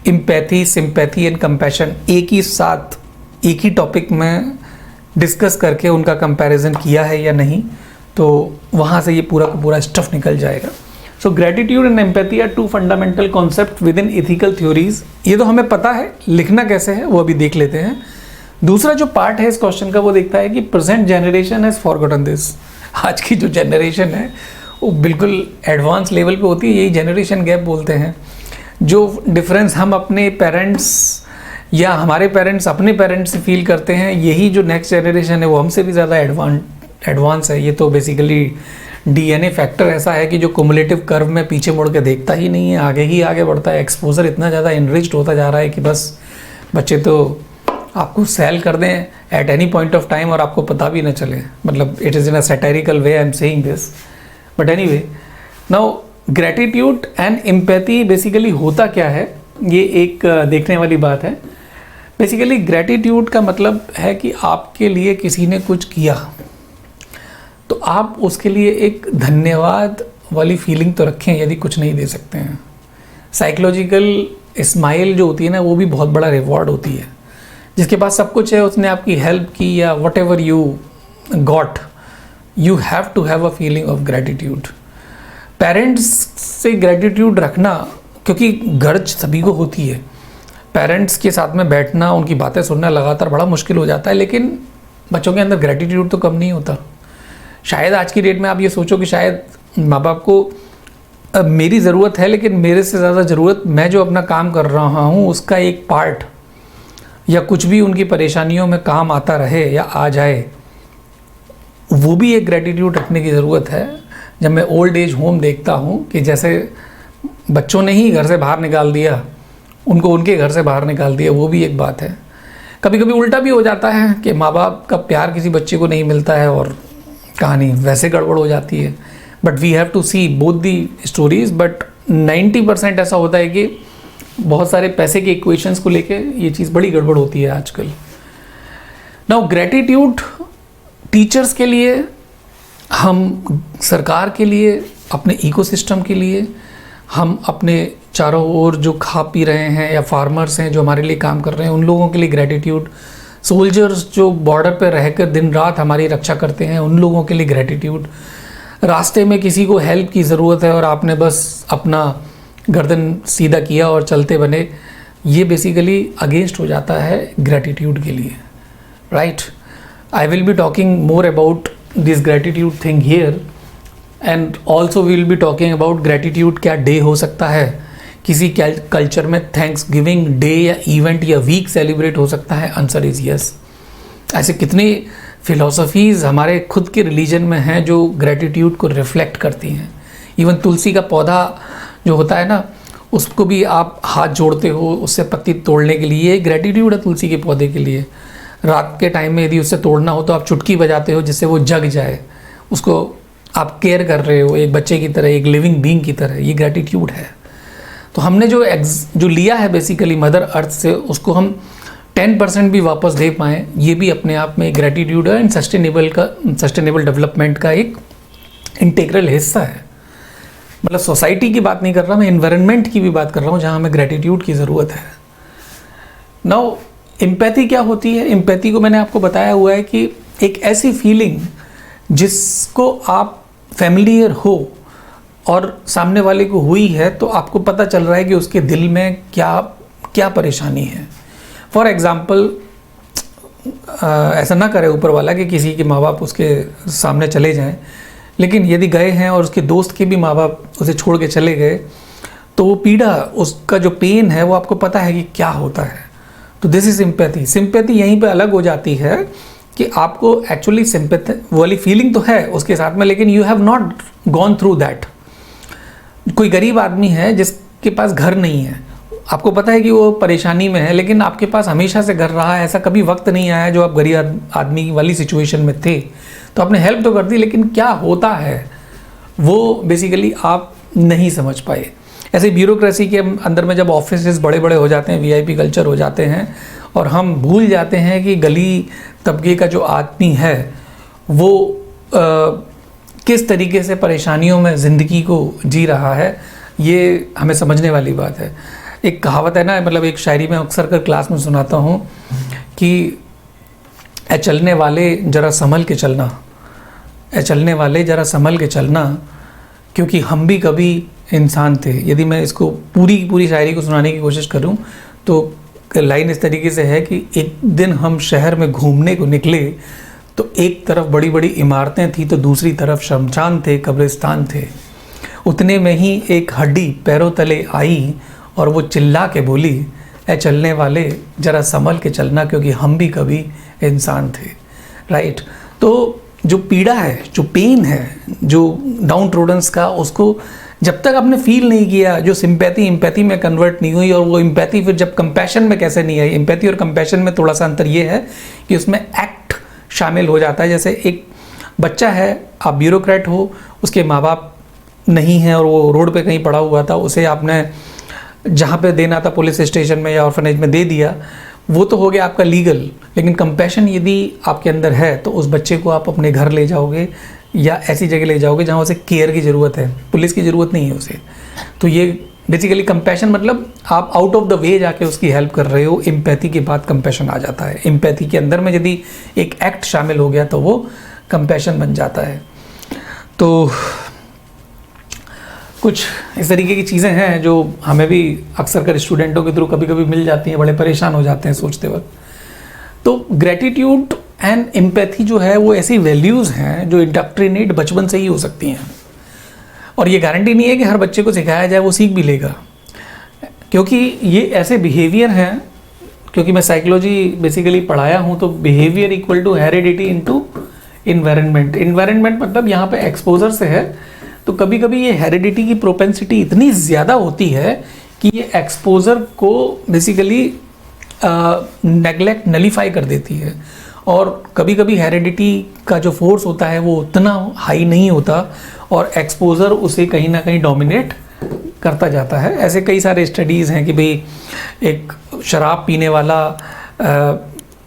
एम्पैथी, सिंपैथी एंड कंपैशन एक ही साथ एक ही टॉपिक में डिस्कस करके उनका कंपैरिजन किया है या नहीं, तो वहाँ से ये पूरा का पूरा स्टफ निकल जाएगा। So gratitude and empathy are two fundamental concept within ethical theories. ये तो हमें पता है, लिखना कैसे है वो अभी देख लेते हैं। दूसरा जो पार्ट है इस क्वेश्चन का वो देखता है कि present generation has forgotten this. आज की जो जनरेशन है वो बिल्कुल एडवांस लेवल पे होती है, यही जनरेशन गैप बोलते हैं। जो डिफरेंस हम अपने पेरेंट्स या हमारे पेरेंट्स अपने पेरेंट्स से फील करते हैं, यही जो नेक्स्ट जनरेशन है वो हमसे भी ज़्यादा एडवांस है। ये तो बेसिकली डीएनए फैक्टर ऐसा है कि जो कुमुलेटिव कर्व में पीछे मुड़ के देखता ही नहीं है, आगे ही आगे बढ़ता है। एक्सपोजर इतना ज़्यादा इनरिच्ड होता जा रहा है कि बस बच्चे तो आपको सेल कर दें at any point of time और आपको पता भी न चले। मतलब it is in a satirical way I am saying this, but anyway, now gratitude and empathy basically होता क्या है, ये एक देखने वाली बात है। बेसिकली ग्रेटिट्यूड का मतलब है कि आपके लिए किसी ने कुछ किया तो आप उसके लिए एक धन्यवाद वाली फीलिंग तो रखें, यदि कुछ नहीं दे सकते हैं। साइकोलॉजिकल स्माइल जो होती है ना, वो भी बहुत बड़ा रिवॉर्ड होती है। जिसके पास सब कुछ है, उसने आपकी हेल्प की या whatever you got, you have to have a feeling of gratitude. Parents से ग्रेटिट्यूड रखना, क्योंकि गर्ज सभी को होती है, पेरेंट्स के साथ में बैठना, उनकी बातें सुनना लगातार बड़ा मुश्किल हो जाता है, लेकिन बच्चों के अंदर ग्रेटिट्यूड तो कम नहीं होता। शायद आज की डेट में आप ये सोचो कि शायद माँ बाप को मेरी ज़रूरत है, लेकिन मेरे से ज़्यादा ज़रूरत मैं जो अपना काम कर रहा हूँ उसका एक पार्ट या कुछ भी उनकी परेशानियों में काम आता रहे या आ जाए, वो भी एक ग्रेटिट्यूड रखने की ज़रूरत है। जब मैं ओल्ड एज होम देखता हूँ कि जैसे बच्चों ने ही घर से बाहर निकाल दिया, उनको उनके घर से बाहर निकाल दिया, वो भी एक बात है। कभी कभी उल्टा भी हो जाता है कि माँ बाप का प्यार किसी बच्चे को नहीं मिलता है और कहानी वैसे गड़बड़ हो जाती है। But we have to see both the stories. But 90% ऐसा होता है कि बहुत सारे पैसे के इक्वेशंस को लेके ये चीज़ बड़ी गड़बड़ होती है आजकल। नाउ ग्रेटिट्यूड टीचर्स के लिए, हम सरकार के लिए, अपने इकोसिस्टम के लिए, हम अपने चारों ओर जो खा पी रहे हैं या फार्मर्स हैं जो हमारे लिए काम कर रहे हैं, उन लोगों के लिए ग्रेटिट्यूड, सोल्जर्स जो बॉर्डर पर रहकर दिन रात हमारी रक्षा करते हैं, उन लोगों के लिए ग्रेटिट्यूड, रास्ते में किसी को हेल्प की ज़रूरत है और आपने बस अपना गर्दन सीधा किया और चलते बने, ये बेसिकली अगेंस्ट हो जाता है ग्रेटिट्यूड के लिए, right. I will be talking more about this gratitude thing here, and also we will be talking about gratitude क्या डे हो सकता है किसी कल्चर में, थैंक्स गिविंग डे या इवेंट या वीक सेलिब्रेट हो सकता है। Answer is yes. ऐसे कितनी फिलोसफीज़ हमारे खुद के रिलीजन में हैं जो ग्रेटिट्यूड को रिफ्लेक्ट करती हैं। इवन तुलसी का पौधा जो होता है ना, उसको भी आप हाथ जोड़ते हो उससे पत्ती तोड़ने के लिए, ग्रेटिट्यूड है तुलसी के पौधे के लिए। रात के टाइम में यदि उससे तोड़ना हो तो आप चुटकी बजाते हो जिससे वो जग जाए, उसको आप केयर कर रहे हो एक बच्चे की तरह, एक लिविंग बीइंग की तरह, ये ग्रेटिट्यूड है। तो हमने जो लिया है बेसिकली मदर अर्थ से, उसको हम 10% भी वापस दे पाएँ, ये भी अपने आप में ग्रेटिट्यूड है एंड सस्टेनेबल डेवलपमेंट का एक इंटीग्रल हिस्सा है। मतलब सोसाइटी की बात नहीं कर रहा मैं, एनवायरनमेंट की भी बात कर रहा हूँ जहाँ हमें ग्रेटिट्यूड की ज़रूरत है। नाउ एम्पैथी क्या होती है? एम्पैथी को मैंने आपको बताया हुआ है कि एक ऐसी फीलिंग जिसको आप फैमिलियर हो और सामने वाले को हुई है तो आपको पता चल रहा है कि उसके दिल में क्या परेशानी है। फॉर एग्ज़ाम्पल, ऐसा ना करे ऊपर वाला कि किसी के माँ बाप उसके सामने चले जाएं, लेकिन यदि गए हैं और उसके दोस्त के भी माँ बाप उसे छोड़ के चले गए, तो वो पीड़ा, उसका जो पेन है वो आपको पता है कि क्या होता है। तो दिस इज़ सिंपैथी। सिंपैथी यहीं पे अलग हो जाती है कि आपको एक्चुअली सिंपैथी वाली फीलिंग तो है उसके साथ में, लेकिन you have not gone through that. कोई गरीब आदमी है जिसके पास घर नहीं है, आपको पता है कि वो परेशानी में है, लेकिन आपके पास हमेशा से घर रहा है, ऐसा कभी वक्त नहीं आया जो आप गरीब आदमी वाली सिचुएशन में थे, तो आपने हेल्प तो कर दी, लेकिन क्या होता है वो बेसिकली आप नहीं समझ पाए। ऐसे ब्यूरोक्रेसी के अंदर में जब ऑफिस बड़े बड़े हो जाते हैं, वीआईपी कल्चर हो जाते हैं, और हम भूल जाते हैं कि गली तबके का जो आदमी है वो किस तरीके से परेशानियों में ज़िंदगी को जी रहा है, ये हमें समझने वाली बात है। एक कहावत है ना, मतलब एक शायरी में अक्सर कर क्लास में सुनाता हूँ कि ए चलने वाले ज़रा संभल के चलना, ए चलने वाले ज़रा संभल के चलना, क्योंकि हम भी कभी इंसान थे। यदि मैं इसको पूरी शायरी को सुनाने की कोशिश करूं तो लाइन इस तरीके से है कि एक दिन हम शहर में घूमने को निकले तो एक तरफ बड़ी बड़ी इमारतें थी तो दूसरी तरफ शमशान थे, कब्रिस्तान थे। उतने में ही एक हड्डी पैरों तले आई और वो चिल्ला के बोली, ए चलने वाले ज़रा संभल के चलना, क्योंकि हम भी कभी इंसान थे। राइट। तो जो पीड़ा है, जो पेन है, जो डाउन ट्रोडन्स का, उसको जब तक आपने फील नहीं किया, जो सिंपैथी इम्पैथी में कन्वर्ट नहीं हुई, और वो इम्पैथी फिर जब कंपैशन में कैसे नहीं आई। इम्पैथी और कंपैशन में थोड़ा सा अंतर ये है कि उसमें एक्ट शामिल हो जाता है। जैसे एक बच्चा है, आप ब्यूरोक्रेट हो, उसके माँ बाप नहीं हैं और वो रोड पे कहीं पड़ा हुआ था, उसे आपने जहाँ पे देना था पुलिस स्टेशन में या ऑर्फनेज में दे दिया, वो तो हो गया आपका लीगल। लेकिन कंपैशन यदि आपके अंदर है तो उस बच्चे को आप अपने घर ले जाओगे या ऐसी जगह ले जाओगे जहाँ उसे केयर की ज़रूरत है, पुलिस की ज़रूरत नहीं है उसे। तो ये बेसिकली कंपैशन मतलब आप आउट ऑफ द वे जाके उसकी हेल्प कर रहे हो। एम्पैथी के बाद कंपैशन आ जाता है। एम्पैथी के अंदर में यदि एक एक्ट शामिल हो गया तो वो कंपैशन बन जाता है। तो कुछ इस तरीके की चीज़ें हैं जो हमें भी अक्सर कर स्टूडेंटों के थ्रू कभी कभी मिल जाती हैं, बड़े परेशान हो जाते हैं सोचते वक्त। तो ग्रेटिट्यूड एंड एम्पैथी जो है वो ऐसी वैल्यूज़ हैं जो इंडक्ट्रिनेट बचपन से ही हो सकती हैं, और ये गारंटी नहीं है कि हर बच्चे को सिखाया जाए वो सीख भी लेगा, क्योंकि ये ऐसे बिहेवियर हैं। क्योंकि मैं साइकोलॉजी बेसिकली पढ़ाया हूँ, तो behaviour equal to heredity into environment. Environment मतलब यहाँ पे एक्सपोजर से है, तो कभी कभी ये हेरिडिटी की प्रोपेंसिटी इतनी ज़्यादा होती है कि ये एक्सपोजर को बेसिकली नेगलेक्ट नलीफाई कर देती है। और कभी कभी हेरिडिटी का जो फोर्स होता है वो उतना हाई नहीं होता और एक्सपोजर उसे कहीं ना कहीं डोमिनेट करता जाता है। ऐसे कई सारे स्टडीज़ हैं कि भाई एक शराब पीने वाला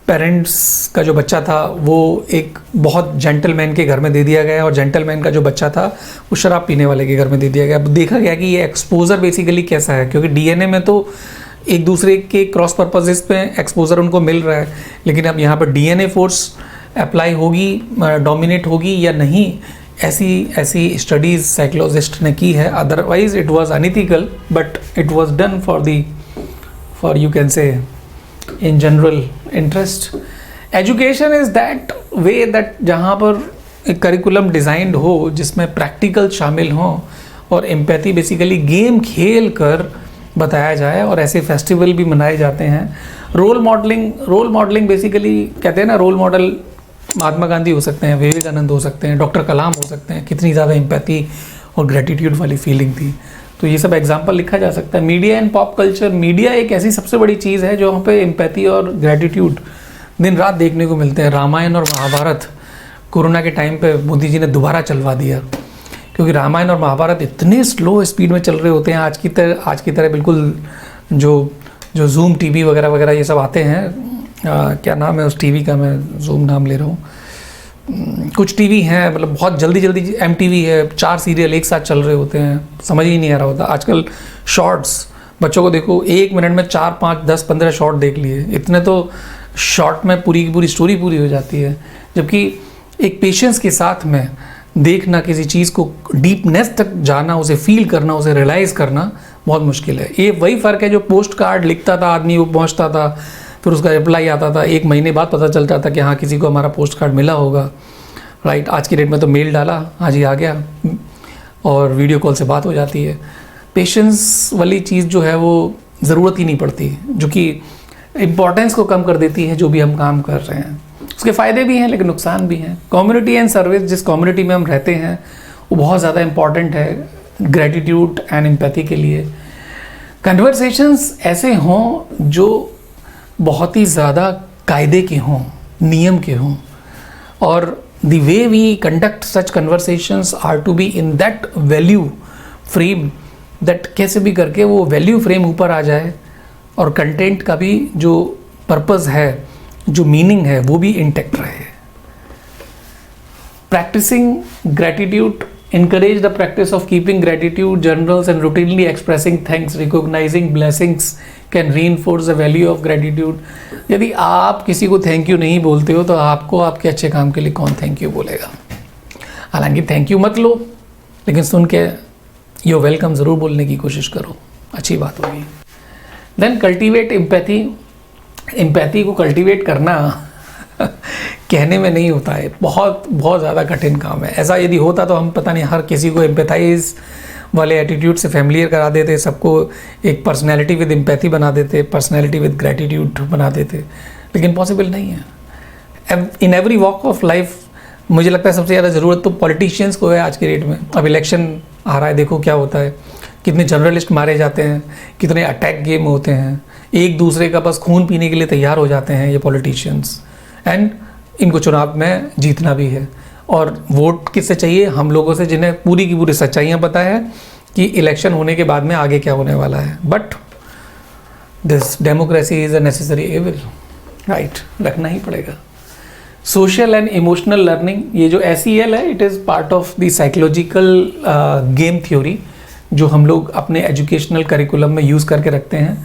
पेरेंट्स का जो बच्चा था वो एक बहुत जेंटलमैन के घर में दे दिया गया, और जेंटलमैन का जो बच्चा था वो शराब पीने वाले के घर में दे दिया गया। अब देखा गया कि ये एक्सपोजर बेसिकली कैसा है, क्योंकि डीएनए में तो एक दूसरे के क्रॉस पर्पसेस पे एक्सपोजर उनको मिल रहा है, लेकिन अब यहाँ पर डीएनए फोर्स अप्लाई होगी, डोमिनेट होगी या नहीं, ऐसी स्टडीज़ साइकोलॉजिस्ट ने की है। Otherwise it was unethical, but it was done for you can say in general interest. Education is that way that जहाँ पर एक करिकुलम डिज़ाइंड हो जिसमें प्रैक्टिकल शामिल हो, और एम्पैथी बेसिकली गेम खेल कर बताया जाए, और ऐसे फेस्टिवल भी मनाए जाते हैं। रोल मॉडलिंग बेसिकली कहते हैं ना, रोल मॉडल महात्मा गांधी हो सकते हैं, विवेकानंद हो सकते हैं, डॉक्टर कलाम हो सकते हैं। कितनी ज़्यादा एम्पैथी और ग्रेटिट्यूड वाली फीलिंग थी, तो ये सब एग्जाम्पल लिखा जा सकता है। Media and pop culture, media एक ऐसी सबसे बड़ी चीज़ है जो वहाँ पे एम्पैथी और ग्रेटिट्यूड दिन रात देखने को मिलते हैं। रामायण और महाभारत कोरोना के टाइम पे मोदी जी ने दोबारा चलवा दिया, क्योंकि रामायण और महाभारत इतने स्लो स्पीड में चल रहे होते हैं आज की तरह बिल्कुल। जो जूम टीवी वगैरह ये सब आते हैं, क्या नाम है उस टीवी का, मैं जूम नाम ले रहा हूँ, कुछ टीवी हैं, मतलब बहुत जल्दी एमटीवी है, 4 सीरियल एक साथ चल रहे होते हैं, समझ ही नहीं आ रहा होता। आजकल शॉर्ट्स, बच्चों को देखो 1 मिनट में 4, 5, 10, 15 शॉर्ट देख लिए, इतने तो शॉर्ट में पूरी की पूरी स्टोरी पूरी हो जाती है। जबकि एक पेशेंस के साथ में देखना, किसी चीज़ को डीपनेस तक जाना, उसे फील करना, उसे रियलाइज़ करना बहुत मुश्किल है। ये वही फ़र्क है जो पोस्ट कार्ड लिखता था आदमी, वो पहुँचता था, फिर उसका रिप्लाई आता था, 1 महीने बाद पता चल जाता कि हाँ किसी को हमारा पोस्ट कार्ड मिला होगा। राइट। आज की डेट में तो मेल डाला, हाँ जी आ गया, और वीडियो कॉल से बात हो जाती है। पेशेंस वाली चीज़ जो है वो ज़रूरत ही नहीं पड़ती, जो कि इम्पोर्टेंस को कम कर देती है जो भी हम काम कर रहे हैं। उसके फ़ायदे भी हैं लेकिन नुकसान भी हैं। कम्युनिटी एंड सर्विस, जिस कम्युनिटी में हम रहते हैं वो बहुत ज़्यादा इम्पॉर्टेंट है ग्रेटिट्यूड एंड एम्पैथी के लिए। कन्वर्सेशंस ऐसे हों जो बहुत ही ज़्यादा कायदे के हों, नियम के हों, और the way we conduct such conversations are to be in that value frame that कैसे भी करके वो वैल्यू फ्रेम ऊपर आ जाए और कंटेंट का भी जो पर्पस है, जो मीनिंग है, वो भी इंटैक्ट रहे. Practising gratitude, encourage the practice of keeping gratitude journals and routinely expressing thanks. Recognizing blessings can reinforce the value of gratitude. यदि आप किसी को थैंक यू नहीं बोलते हो तो आपको आपके अच्छे काम के लिए कौन थैंक यू बोलेगा. हालांकि थैंक यू मत लो, लेकिन सुन के यो वेलकम ज़रूर बोलने की कोशिश करो, अच्छी बात होगी. Then cultivate empathy. एम्पैथी को कल्टिवेट करना कहने में नहीं होता है, बहुत बहुत ज़्यादा कठिन काम है. ऐसा यदि होता तो हम पता नहीं हर किसी को एम्पैथाइज वाले एटीट्यूड से फैमिलियर करा देते, सबको एक पर्सनैलिटी विद एम्पैथी बना देते, पर्सनैलिटी विद ग्रैटिट्यूड बना देते, लेकिन पॉसिबल नहीं है. In every walk of life मुझे लगता है सबसे ज़्यादा ज़रूरत तो पॉलिटिशियंस को है आज के डेट में. अब इलेक्शन आ रहा है, देखो क्या होता है, कितने जर्नलिस्ट मारे जाते हैं, कितने अटैक गेम होते हैं, एक दूसरे का बस खून पीने के लिए तैयार हो जाते हैं ये पॉलिटिशियंस. एंड इनको चुनाव में जीतना भी है. और वोट किससे चाहिए? हम लोगों से जिन्हें पूरी की पूरी सच्चाइयाँ पता है कि इलेक्शन होने के बाद में आगे क्या होने वाला है. But this democracy is a necessary evil, right, रखना ही पड़ेगा. सोशल एंड इमोशनल लर्निंग, ये जो SEL है, it is part of the psychological game theory जो हम लोग अपने एजुकेशनल करिकुलम में यूज़ करके रखते हैं.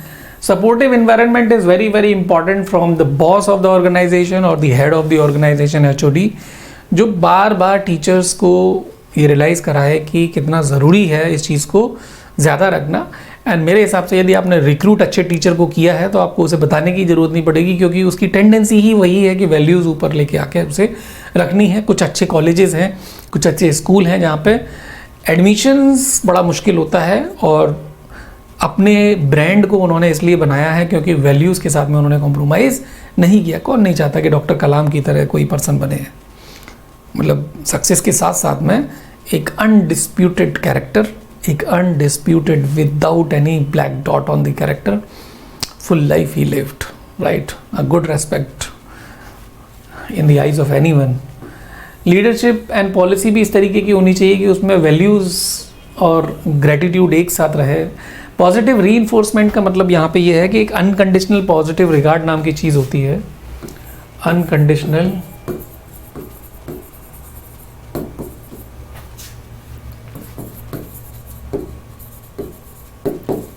Supportive environment is very very important from the boss of the organization or the head of the organization, HOD, जो बार बार टीचर्स को ये रियलाइज़ कराए कि कितना ज़रूरी है इस चीज़ को ज़्यादा रखना. एंड मेरे हिसाब से यदि आपने रिक्रूट अच्छे टीचर को किया है तो आपको उसे बताने की ज़रूरत नहीं पड़ेगी, क्योंकि उसकी टेंडेंसी ही वही है कि वैल्यूज़ ऊपर लेके आके उसे रखनी है. कुछ अच्छे कॉलेजेस हैं, कुछ अच्छे स्कूल हैं जहाँ पे एडमिशन्स बड़ा मुश्किल होता है, और अपने ब्रांड को उन्होंने इसलिए बनाया है क्योंकि वैल्यूज़ के साथ में उन्होंने कॉम्प्रोमाइज़ नहीं किया. कौन नहीं चाहता कि डॉक्टर कलाम की तरह कोई पर्सन बने, मतलब सक्सेस के साथ साथ में एक अनडिस्प्यूटेड कैरेक्टर, एक undisputed without any black dot on the character, full life he lived, right, a good respect in the eyes of anyone. Leadership and policy भी इस तरीके की होनी चाहिए कि उसमें वैल्यूज़ और ग्रेटिट्यूड एक साथ रहे. पॉजिटिव रीइंफोर्समेंट का मतलब यहाँ पे ये है कि एक अनकंडीशनल पॉजिटिव रिगार्ड नाम की चीज़ होती है. Unconditional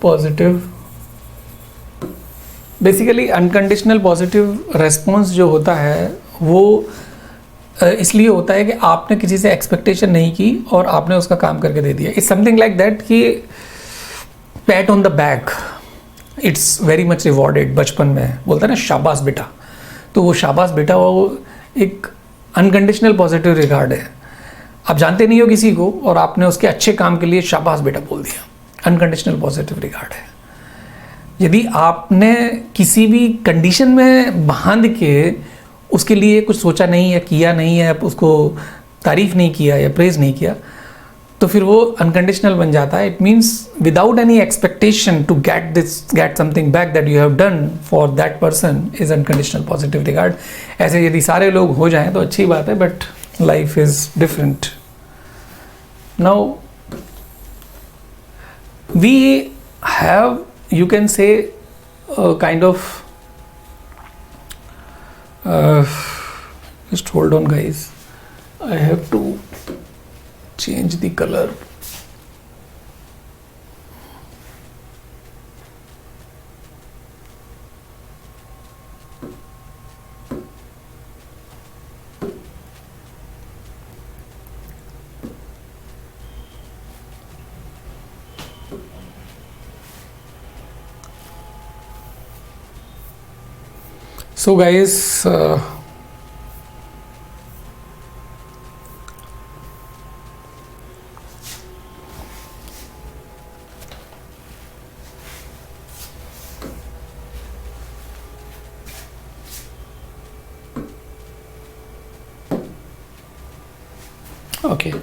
positive, basically unconditional positive response जो होता है वो इसलिए होता है कि आपने किसी से एक्सपेक्टेशन नहीं की और आपने उसका काम करके दे दिया. इट्स समथिंग लाइक दैट कि PAT on the back, it's very much rewarded. बचपन में बोलता है ना शाबाश बेटा, तो वो शाबाश बेटा वो एक अनकंडीशनल पॉजिटिव रिगार्ड है. आप जानते नहीं हो किसी को और आपने उसके अच्छे काम के लिए शाबाश बेटा बोल दिया, अनकंडीशनल पॉजिटिव रिगार्ड है. यदि आपने किसी भी कंडीशन में बांध के उसके लिए कुछ सोचा नहीं है, किया नहीं है, उसको तारीफ नहीं किया या प्रेज नहीं किया, तो फिर वो अनकंडीशनल बन जाता है. It means without any expectation to get something back that you have done for that person is unconditional positive regard. ऐसे यदि सारे लोग हो जाएं तो अच्छी बात है, but life is different. Now we have, you can say, kind of just hold on guys, I have to change the color. So guys, okay.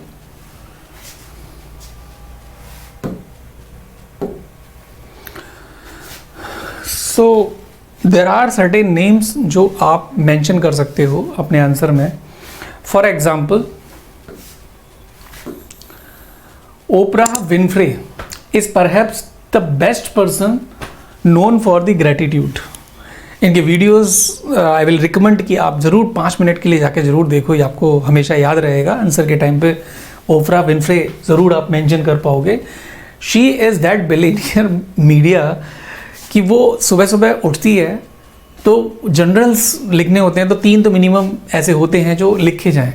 So there are certain names जो आप मेंशन कर सकते हो अपने answer में. For example Oprah Winfrey is perhaps the best person known for the gratitude. इनके videos I will recommend कि आप ज़रूर 5 मिनट के लिए जाके ज़रूर देखो, ये आपको हमेशा याद रहेगा। आंसर के टाइम पे ओफ्रा विनफ्रे ज़रूर आप मेंशन कर पाओगे। She is that billionaire media कि वो सुबह सुबह उठती है तो जनरल्स लिखने होते हैं तो 3 तो मिनिमम ऐसे होते हैं जो लिखे जाएं।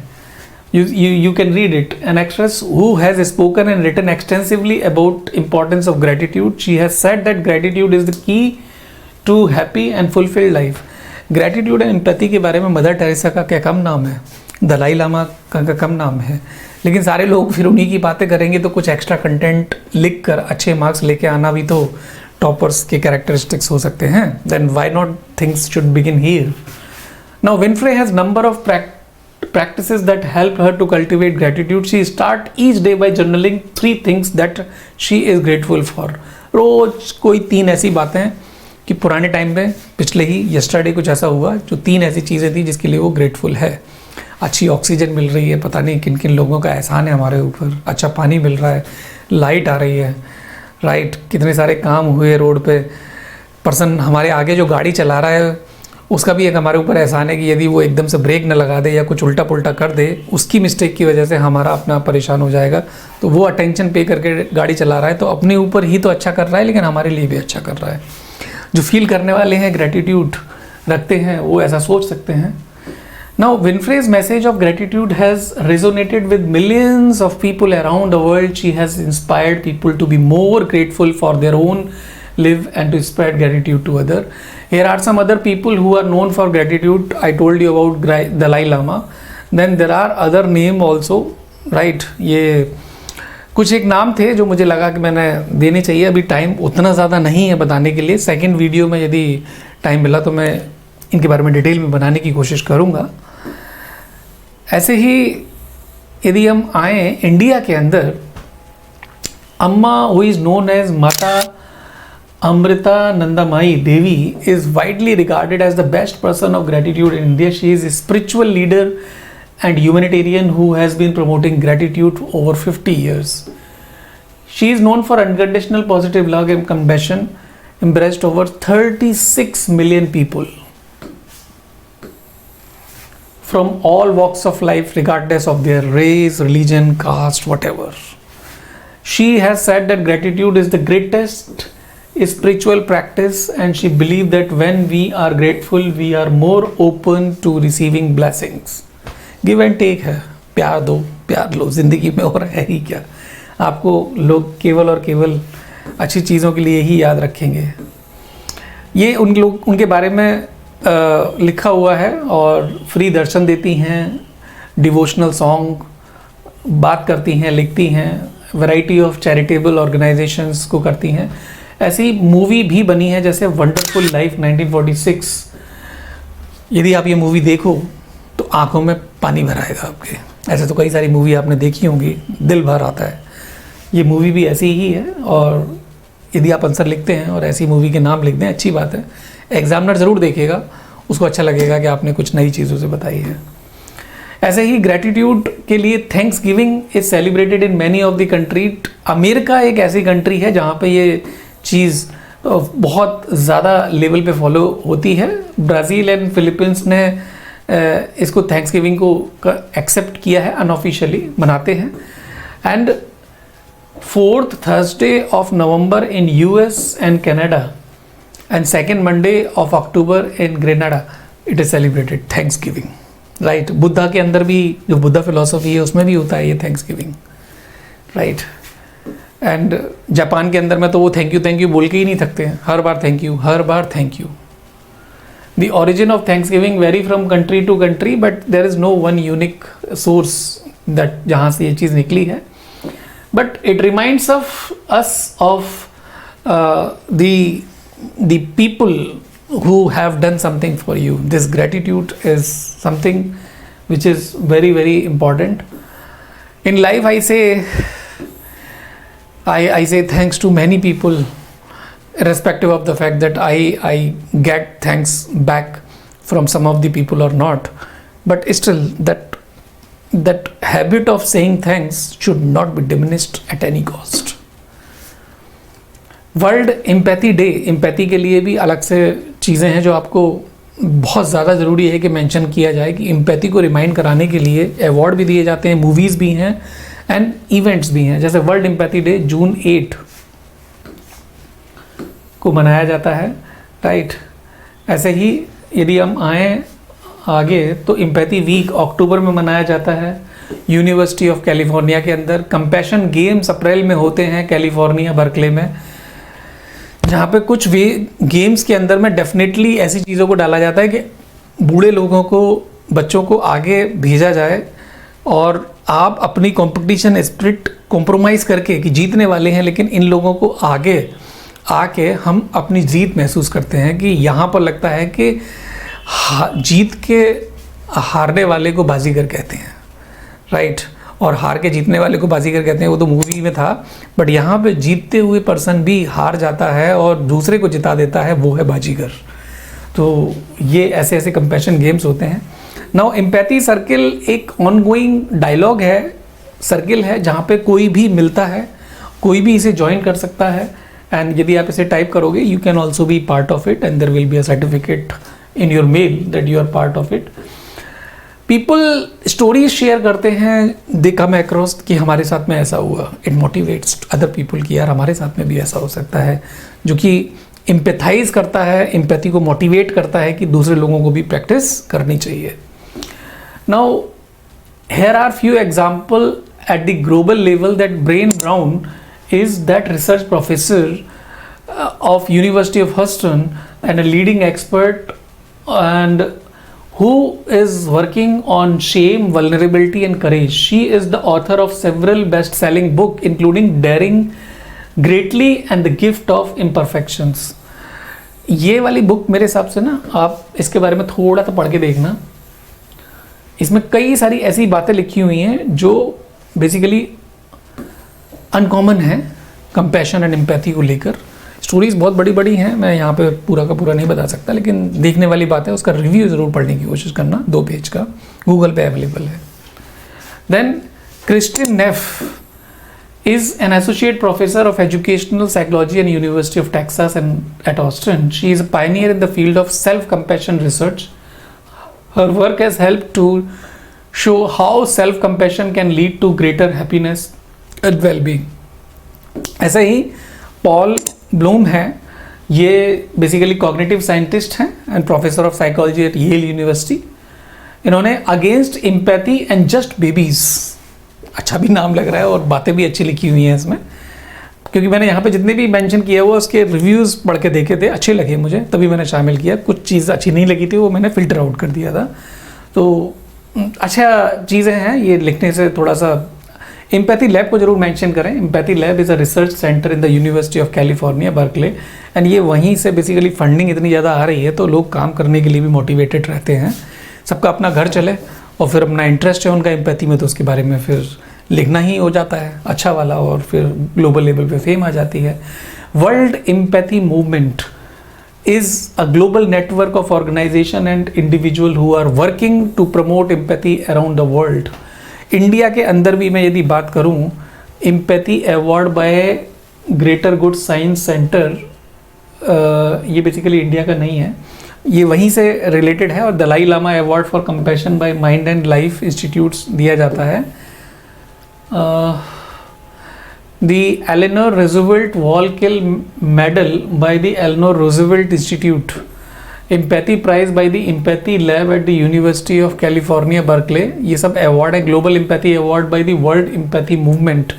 You can read it. An actress who has spoken and written extensively about importance of gratitude. She has said that gratitude is the key to happy and fulfilled life. Gratitude and empathy के बारे में mother Teresa का क्या कम नाम है, दलाई लामा का कम नाम है, लेकिन सारे लोग फिर उन्हीं की बातें करेंगे तो कुछ एक्स्ट्रा कंटेंट लिख कर अच्छे मार्क्स लेके आना भी तो टॉपर्स के कैरेक्टरिस्टिक्स हो सकते हैं। Then why not things should begin here? Now Winfrey has number of practices that help her to cultivate gratitude. She start each day by journaling 3 things that she is grateful for. रोज कोई 3 ऐसी बातें कि पुराने time में पिछले ही yesterday कुछ ऐसा हुआ जो 3 ऐसी चीज़ें थी जिसके लिए वो ग्रेटफुल है। अच्छी ऑक्सीजन मिल रही है, पता नहीं किन किन लोगों का एहसान है हमारे ऊपर, अच्छा पानी मिल रहा है, लाइट आ रही है, राइट, कितने सारे काम हुए रोड पे, पर्सन हमारे आगे जो गाड़ी चला रहा है उसका भी एक हमारे ऊपर एहसान है कि यदि वो एकदम से ब्रेक न लगा दे या कुछ उल्टा पुल्टा कर दे, उसकी मिस्टेक की वजह से हमारा अपना परेशान हो जाएगा। तो वो अटेंशन पे करके गाड़ी चला रहा है तो अपने ऊपर ही तो अच्छा कर रहा है लेकिन हमारे लिए भी अच्छा कर रहा है। जो फील करने वाले हैं, ग्रेटिट्यूड रखते हैं, वो ऐसा सोच सकते हैं। Now Winfrey's message of gratitude has resonated with millions of people around the world. She has inspired people to be more grateful for their own live and to spread gratitude to other. Here are some other people who are known for gratitude. I told you about Dalai Lama. Then there are other name also, right? ये कुछ एक नाम थे जो मुझे लगा कि मैंने देने चाहिए, अभी टाइम उतना ज़्यादा नहीं है बताने के लिए। सेकंड वीडियो में यदि टाइम मिला तो मैं इनके बारे में डिटेल में बनाने की कोशिश करूँगा। ऐसे ही यदि हम आए इंडिया के अंदर, अम्मा हु इज़ नोन एज माता Amrita Nandamai Devi is widely regarded as the best person of gratitude in India. She is a spiritual leader and humanitarian who has been promoting gratitude for over 50 years. She is known for unconditional positive love and compassion, embraced over 36 million people from all walks of life, regardless of their race, religion, caste, whatever. She has said that gratitude is the greatest spiritual practice and she believed that when we are grateful we are more open to receiving blessings. Give and take है, प्यार दो प्यार लो, ज़िंदगी में और है ही क्या। आपको लोग केवल और केवल अच्छी चीज़ों के लिए ही याद रखेंगे। ये उनके बारे में लिखा हुआ है और फ्री दर्शन देती हैं, डिवोशनल सॉन्ग बात करती हैं, लिखती हैं, वैरायटी ऑफ चैरिटेबल ऑर्गेनाइजेशंस को करती हैं। ऐसी मूवी भी बनी है जैसे वंडरफुल लाइफ 1946। यदि आप ये मूवी देखो तो आंखों में पानी भर आएगा आपके। ऐसे तो कई सारी मूवी आपने देखी होंगी, दिल भर आता है। ये मूवी भी ऐसी ही है और यदि आप आंसर लिखते हैं और ऐसी मूवी के नाम लिख दें, अच्छी बात है। एग्जामिनर ज़रूर देखेगा, उसको अच्छा लगेगा कि आपने कुछ नई चीज़ों से बताई है। ऐसे ही ग्रेटिट्यूड के लिए thanks giving is celebrated in many of the country. America एक ऐसी कंट्री है जहाँ पे ये चीज़ बहुत ज़्यादा लेवल पे फॉलो होती है। ब्राज़ील एंड फिलीपींस ने इसको थैंक्स गिविंग को एक्सेप्ट किया है, अनऑफिशियली मनाते हैं। And 4th Thursday of November in US and Canada and 2nd Monday of October in Grenada it is celebrated Thanksgiving, right? Buddha के अंदर भी जो बुद्धा फिलॉसफी है उसमें भी होता है ये थैंक्सगिविंग, राइट? एंड जापान के अंदर में तो वो थैंक यू बोल के ही नहीं थकते हैं, हर बार thank you. The origin of Thanksgiving vary from country to country but there is no one unique source that जहाँ से ये चीज़ निकली है। But it reminds of us of the people who have done something for you. This gratitude is something which is very, very important. In life, I say thanks to many people, irrespective of the fact that I get thanks back from some of the people or not. But still, that habit of saying thanks should not be diminished at any cost. World empathy day, empathy के लिए भी अलग से चीज़ें हैं जो आपको बहुत ज़्यादा ज़रूरी है कि मेंशन किया जाए कि एम्पैथी को रिमाइंड कराने के लिए अवार्ड भी दिए जाते हैं, मूवीज़ भी हैं एंड इवेंट्स भी हैं। जैसे वर्ल्ड एम्पैथी डे जून 8 को मनाया जाता है, राइट। ऐसे ही यदि हम आए आगे तो एम्पैथी वीक अक्टूबर में मनाया जाता है यूनिवर्सिटी ऑफ कैलिफोर्निया के अंदर। कंपैशन गेम्स अप्रैल में होते हैं कैलिफोर्निया बर्कले में, जहाँ पे कुछ गेम्स के अंदर में डेफिनेटली ऐसी चीज़ों को डाला जाता है कि बूढ़े लोगों को, बच्चों को आगे भेजा जाए और आप अपनी कंपटीशन स्पिरिट कॉम्प्रोमाइज़ करके कि जीतने वाले हैं, लेकिन इन लोगों को आगे आके हम अपनी जीत महसूस करते हैं कि यहाँ पर लगता है कि जीत के हारने वाले को बाजीगर कहते हैं, राइट, और हार के जीतने वाले को बाजीगर कहते हैं। वो तो मूवी में था, बट यहाँ पे जीतते हुए पर्सन भी हार जाता है और दूसरे को जिता देता है, वो है बाजीगर। तो ये ऐसे ऐसे कंपैशन गेम्स होते हैं। नाउ एम्पैथी सर्किल एक ऑनगोइंग डायलॉग है, सर्किल है, जहाँ पे कोई भी मिलता है, कोई भी इसे ज्वाइन कर सकता है। एंड यदि आप इसे टाइप करोगे, you can also be part of it and there will be a certificate in your mail that you are part of it. People stories share करते हैं, दे कम अक्रॉस कि हमारे साथ में ऐसा हुआ, इट मोटिवेट्स अदर पीपल कि यार हमारे साथ में भी ऐसा हो सकता है, जो कि एम्पैथाइज करता है, एम्पैथी को मोटिवेट करता है कि दूसरे लोगों को भी प्रैक्टिस करनी चाहिए। Now here are few example at the global level that Brain Brown is that research professor of University of Houston and a leading expert and who is working on shame, vulnerability and courage. She is the author of several best-selling books including Daring Greatly and The Gift of Imperfections. ये वाली book मेरे हिसाब से ना, आप इसके बारे में थोड़ा सा पढ़ के देखना। इसमें कई सारी ऐसी बातें लिखी हुई हैं जो बेसिकली अनकॉमन है कंपैशन एंड एम्पैथी को लेकर। स्टोरीज बहुत बड़ी बड़ी हैं, मैं यहाँ पे पूरा का पूरा नहीं बता सकता, लेकिन देखने वाली बात है। उसका रिव्यू ज़रूर पढ़ने की कोशिश करना, 2 पेज का, गूगल पे अवेलेबल है। Then Kristin Neff is an associate professor of educational psychology and University of Texas and at Austin. She is a pioneer in the field of self compassion research. Her work has helped to show how self-compassion can lead to greater happiness and well-being. ऐसा ही Paul Bloom है, ये basically cognitive scientist हैं and professor of psychology at Yale University. इन्होंने against empathy and just babies, अच्छा भी नाम लग रहा है और बातें भी अच्छी लिखी हुई हैं इसमें, क्योंकि मैंने यहाँ पे जितने भी मेंशन किया हुआ उसके रिव्यूज़ पढ़ के देखे थे, अच्छे लगे मुझे, तभी मैंने शामिल किया। कुछ चीज़ अच्छी नहीं लगी थी, वो मैंने फ़िल्टर आउट कर दिया था। तो अच्छा चीज़ें हैं ये लिखने से। थोड़ा सा एम्पैथी लैब को जरूर मेंशन करें। Empathy lab is a research centre in the university of California Berkeley and ये वहीं से बेसिकली फंडिंग इतनी ज़्यादा आ रही है तो लोग काम करने के लिए भी मोटिवेटेड रहते हैं। सबका अपना घर चले और फिर अपना इंटरेस्ट है उनका एम्पैथी में, तो उसके बारे में फिर लिखना ही हो जाता है अच्छा वाला, और फिर ग्लोबल लेवल पे फेम आ जाती है। World empathy movement is a global network of organization and individual who are working to promote empathy around the world. India के अंदर भी मैं यदि बात करूं, empathy award by Greater Good Science Center, ये बेसिकली इंडिया का नहीं है, ये वहीं से रिलेटेड है, और Dalai Lama award for compassion by Mind and Life institutes दिया जाता है। The Eleanor Roosevelt Walkill Medal by the Eleanor Roosevelt Institute, Empathy Prize by the Empathy Lab at the University of California Berkeley, ये सब award है। Global empathy award by the world empathy movement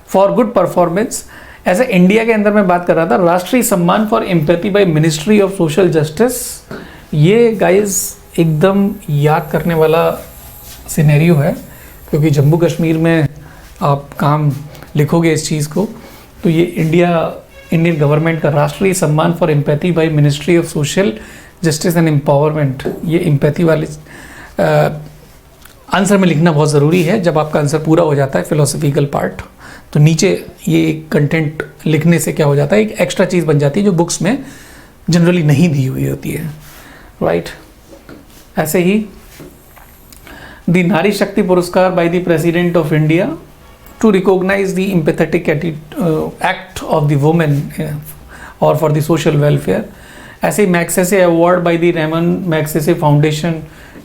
for good performance. ऐसे India के अंदर मैं बात कर रहा था, राष्ट्रीय सम्मान for empathy by ministry of social justice. ये गाइज एकदम याद करने वाला सिनेरियो है, क्योंकि जम्मू कश्मीर में आप काम लिखोगे इस चीज़ को, तो ये इंडियन गवर्नमेंट का राष्ट्रीय सम्मान for empathy by ministry of social justice and empowerment. ये एम्पैथी वाले आंसर में लिखना बहुत ज़रूरी है। जब आपका आंसर पूरा हो जाता है फिलोसफिकल पार्ट, तो नीचे ये कंटेंट लिखने से क्या हो जाता है, एक एक्स्ट्रा चीज़ बन जाती है जो बुक्स में जनरली नहीं दी हुई होती है, राइट। ऐसे ही द नारी शक्ति पुरस्कार by the president of India to recognize the empathetic act of the woman or for the social welfare. ऐसे Magsaysay award by the Ramon Magsaysay Foundation,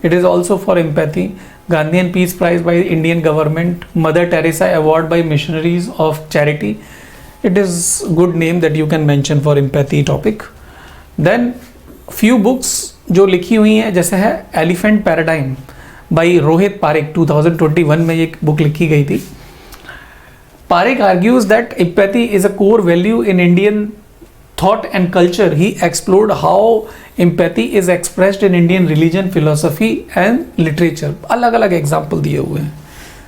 it is also for empathy. Gandhian peace prize by Indian government. Mother Teresa award by Missionaries of Charity. It is good name that you can mention for empathy topic. Then few books जो लिखी हुई हैं, जैसे है Elephant Paradigm by Rohit Parekh. 2021 में ये book लिखी गई थी. Parekh argues that empathy is a core value in Indian thought and culture. He explored how empathy is expressed in Indian religion, philosophy and literature. अलग अलग एग्जाम्पल दिए हुए हैं.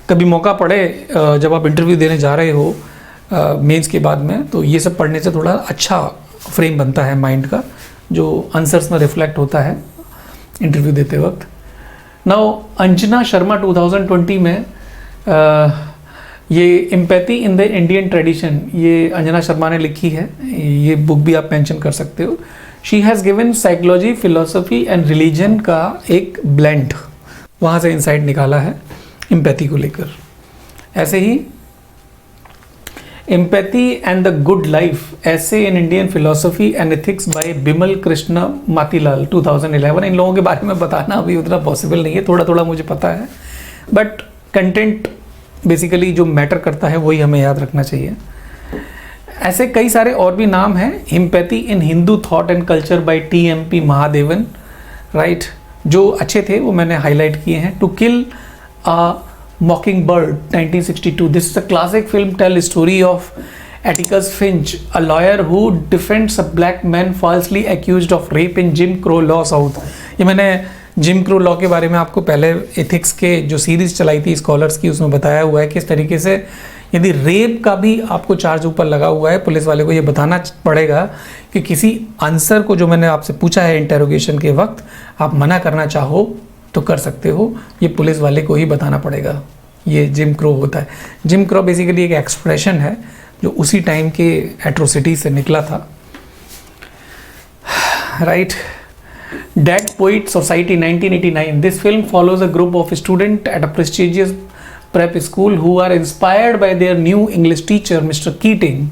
कभी मौका पड़े जब आप इंटरव्यू देने जा रहे हो मेंस के बाद में, तो ये सब पढ़ने से थोड़ा अच्छा फ्रेम बनता है माइंड का, जो आंसर्स में रिफ्लेक्ट होता है इंटरव्यू देते वक्त. नाउ अंजना शर्मा 2020 में ये empathy in the Indian tradition, ये अंजना शर्मा ने लिखी है. ये बुक भी आप मेंशन कर सकते हो. She has given psychology, philosophy and religion का एक ब्लेंड, वहाँ से इंसाइट निकाला है एम्पैथी को लेकर. ऐसे ही empathy and the good life, ऐसे in Indian philosophy and ethics by Bimal Krishna Matilal 2011. इन लोगों के बारे में बताना अभी उतना पॉसिबल नहीं है, थोड़ा थोड़ा मुझे पता है, बट कंटेंट बेसिकली जो मैटर करता है वही हमें याद रखना चाहिए. ऐसे कई सारे और भी नाम हैं. Empathy in Hindu thought and culture by TMP Mahadevan, right, जो अच्छे थे वो मैंने हाईलाइट किए हैं. To kill a Mockingbird 1962. This is a classic film, tell story of Atticus Finch, a lawyer who defends a black man falsely accused of rape in Jim Crow law South. ये मैंने gym crow law के बारे में आपको पहले ethics के जो series चलाई थी स्कॉलर्स की, उसमें बताया हुआ है किस तरीके से यदि रेप का भी आपको चार्ज ऊपर लगा हुआ है, पुलिस वाले को ये बताना पड़ेगा कि किसी आंसर को जो मैंने आपसे पूछा है इंटेरोगेशन के वक्त, आप मना करना चाहो तो कर सकते हो, ये पुलिस वाले को ही बताना पड़ेगा. ये जिम क्रो होता है. जिम क्रो बेसिकली एक एक्सप्रेशन है जो उसी टाइम के एट्रोसिटी से निकला था, right. Dead Poets Society 1989. This film follows a group of student at a prestigious prep school who are inspired by their new English teacher Mister Keating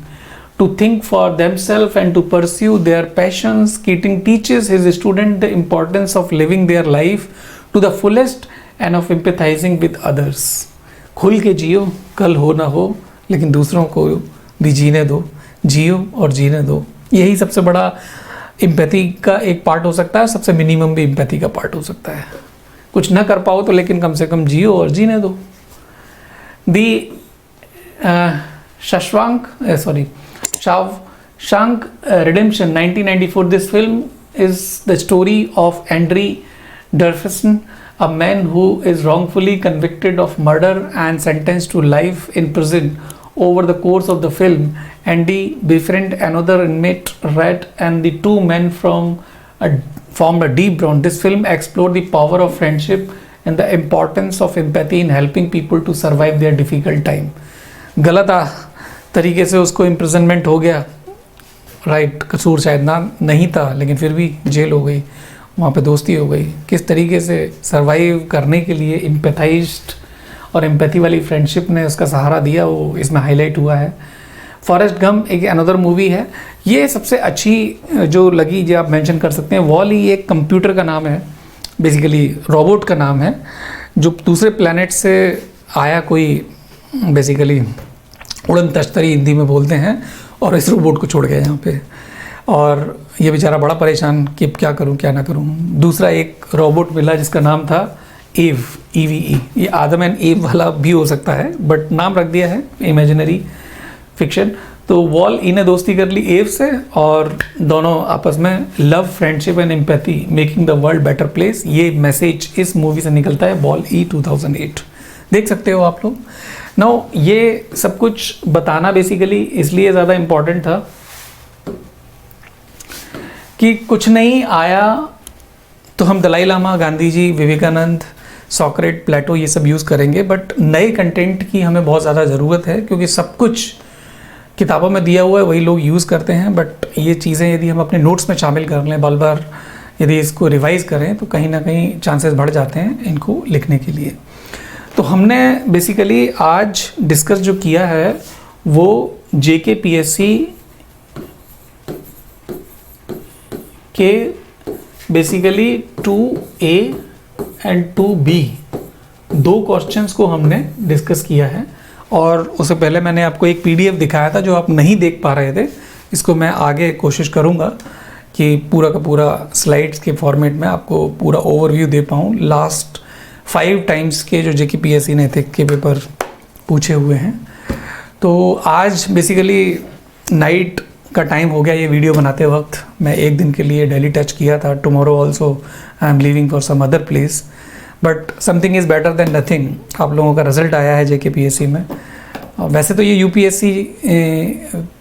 to think for themselves and to pursue their passions. Keating teaches his students the importance of living their life to the fullest and of empathizing with others. खुल के जियो, कल हो ना हो, लेकिन दूसरों को भी जीने दो, जियो और जीने दो. यही सबसे बड़ा एम्पैथी का एक पार्ट हो सकता है, सबसे मिनिमम भी एम्पैथी का पार्ट हो सकता है. कुछ ना कर पाओ तो लेकिन कम से कम जियो और जीने दो. Shawshank Redemption 1994. This film is the story of Andy Dufresne, a man who is wrongfully convicted of murder and sentenced to life in prison. Over the course of the film, Andy befriends another inmate, Red, and the two men formed a deep bond. This film explored the power of friendship and the importance of empathy in helping people to survive their difficult time. गलत तरीके से उसको imprisonment हो गया, right, कसूर शायद नहीं था, लेकिन फिर भी जेल हो गई, वहाँ पे दोस्ती हो गई. किस तरीके से सरवाइव करने के लिए एम्पैथाइज्ड और एम्पैथी वाली फ्रेंडशिप ने उसका सहारा दिया, वो इसमें हाईलाइट हुआ है. फॉरेस्ट गम एक अनदर मूवी है. ये सबसे अच्छी जो लगी जो आप मेंशन कर सकते हैं. वॉल-ई एक कंप्यूटर का नाम है, बेसिकली रोबोट का नाम है, जो दूसरे प्लैनेट से आया, कोई बेसिकली उड़न तश्तरी हिंदी में बोलते हैं, और इस रोबोट को छोड़ गया यहाँ पे, और ये बेचारा बड़ा परेशान कि क्या करूँ क्या ना करूँ. दूसरा एक रोबोट मिला जिसका नाम था एव, EVE. ये आदम एंड एव वाला भी हो सकता है, बट नाम रख दिया है इमेजिनरी फिक्शन. तो वॉल-ई ने दोस्ती कर ली एव से, और दोनों आपस में love, friendship and empathy making the world better place. ये मैसेज इस मूवी से निकलता है, वॉल-ई 2008. देख सकते हो आप लोग. नाउ ये सब कुछ बताना बेसिकली इसलिए ज़्यादा इम्पॉर्टेंट था कि कुछ नहीं आया तो हम दलाई लामा, गांधी जी, विवेकानंद, सॉक्रेट, प्लेटो ये सब यूज़ करेंगे, बट नए कंटेंट की हमें बहुत ज़्यादा ज़रूरत है, क्योंकि सब कुछ किताबों में दिया हुआ है वही लोग यूज़ करते हैं. बट ये चीज़ें यदि हम अपने नोट्स में शामिल कर लें, बार बार यदि इसको रिवाइज़ करें, तो कहीं ना कहीं चांसेस बढ़ जाते हैं इनको लिखने के लिए. तो हमने बेसिकली आज डिस्कस जो किया है वो JKPSC के बेसिकली 2A एंड 2B दो क्वेश्चंस को हमने डिस्कस किया है। और उससे पहले मैंने आपको एक PDF दिखाया था जो आप नहीं देख पा रहे थे। इसको मैं आगे कोशिश करूँगा कि पूरा का पूरा स्लाइड्स के फॉर्मेट में आपको पूरा ओवरव्यू दे पाऊँ लास्ट 5 टाइम्स के जो JKPSC ने एथिक्स के पेपर पूछे हुए हैं। तो आज बेसिकली नाइट का टाइम हो गया ये वीडियो बनाते वक्त। मैं एक दिन के लिए दिल्ली टच किया था। Tomorrow also I am leaving for some other place, but something is better than nothing. आप लोगों का रिजल्ट आया है JKPSC में। वैसे तो ये UPSC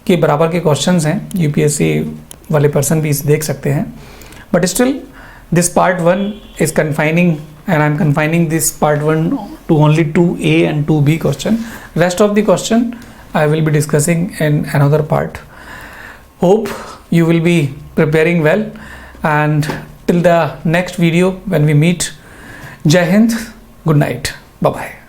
के बराबर के क्वेश्चंस हैं, UPSC वाले पर्सन भी इसे देख सकते हैं, but still this part 1 is confining and I am confining this part 1 to only 2A and 2B question. Rest of the question I will be discussing in another part. Hope you will be preparing well, and till the next video when we meet, Jai Hind, good night, bye bye.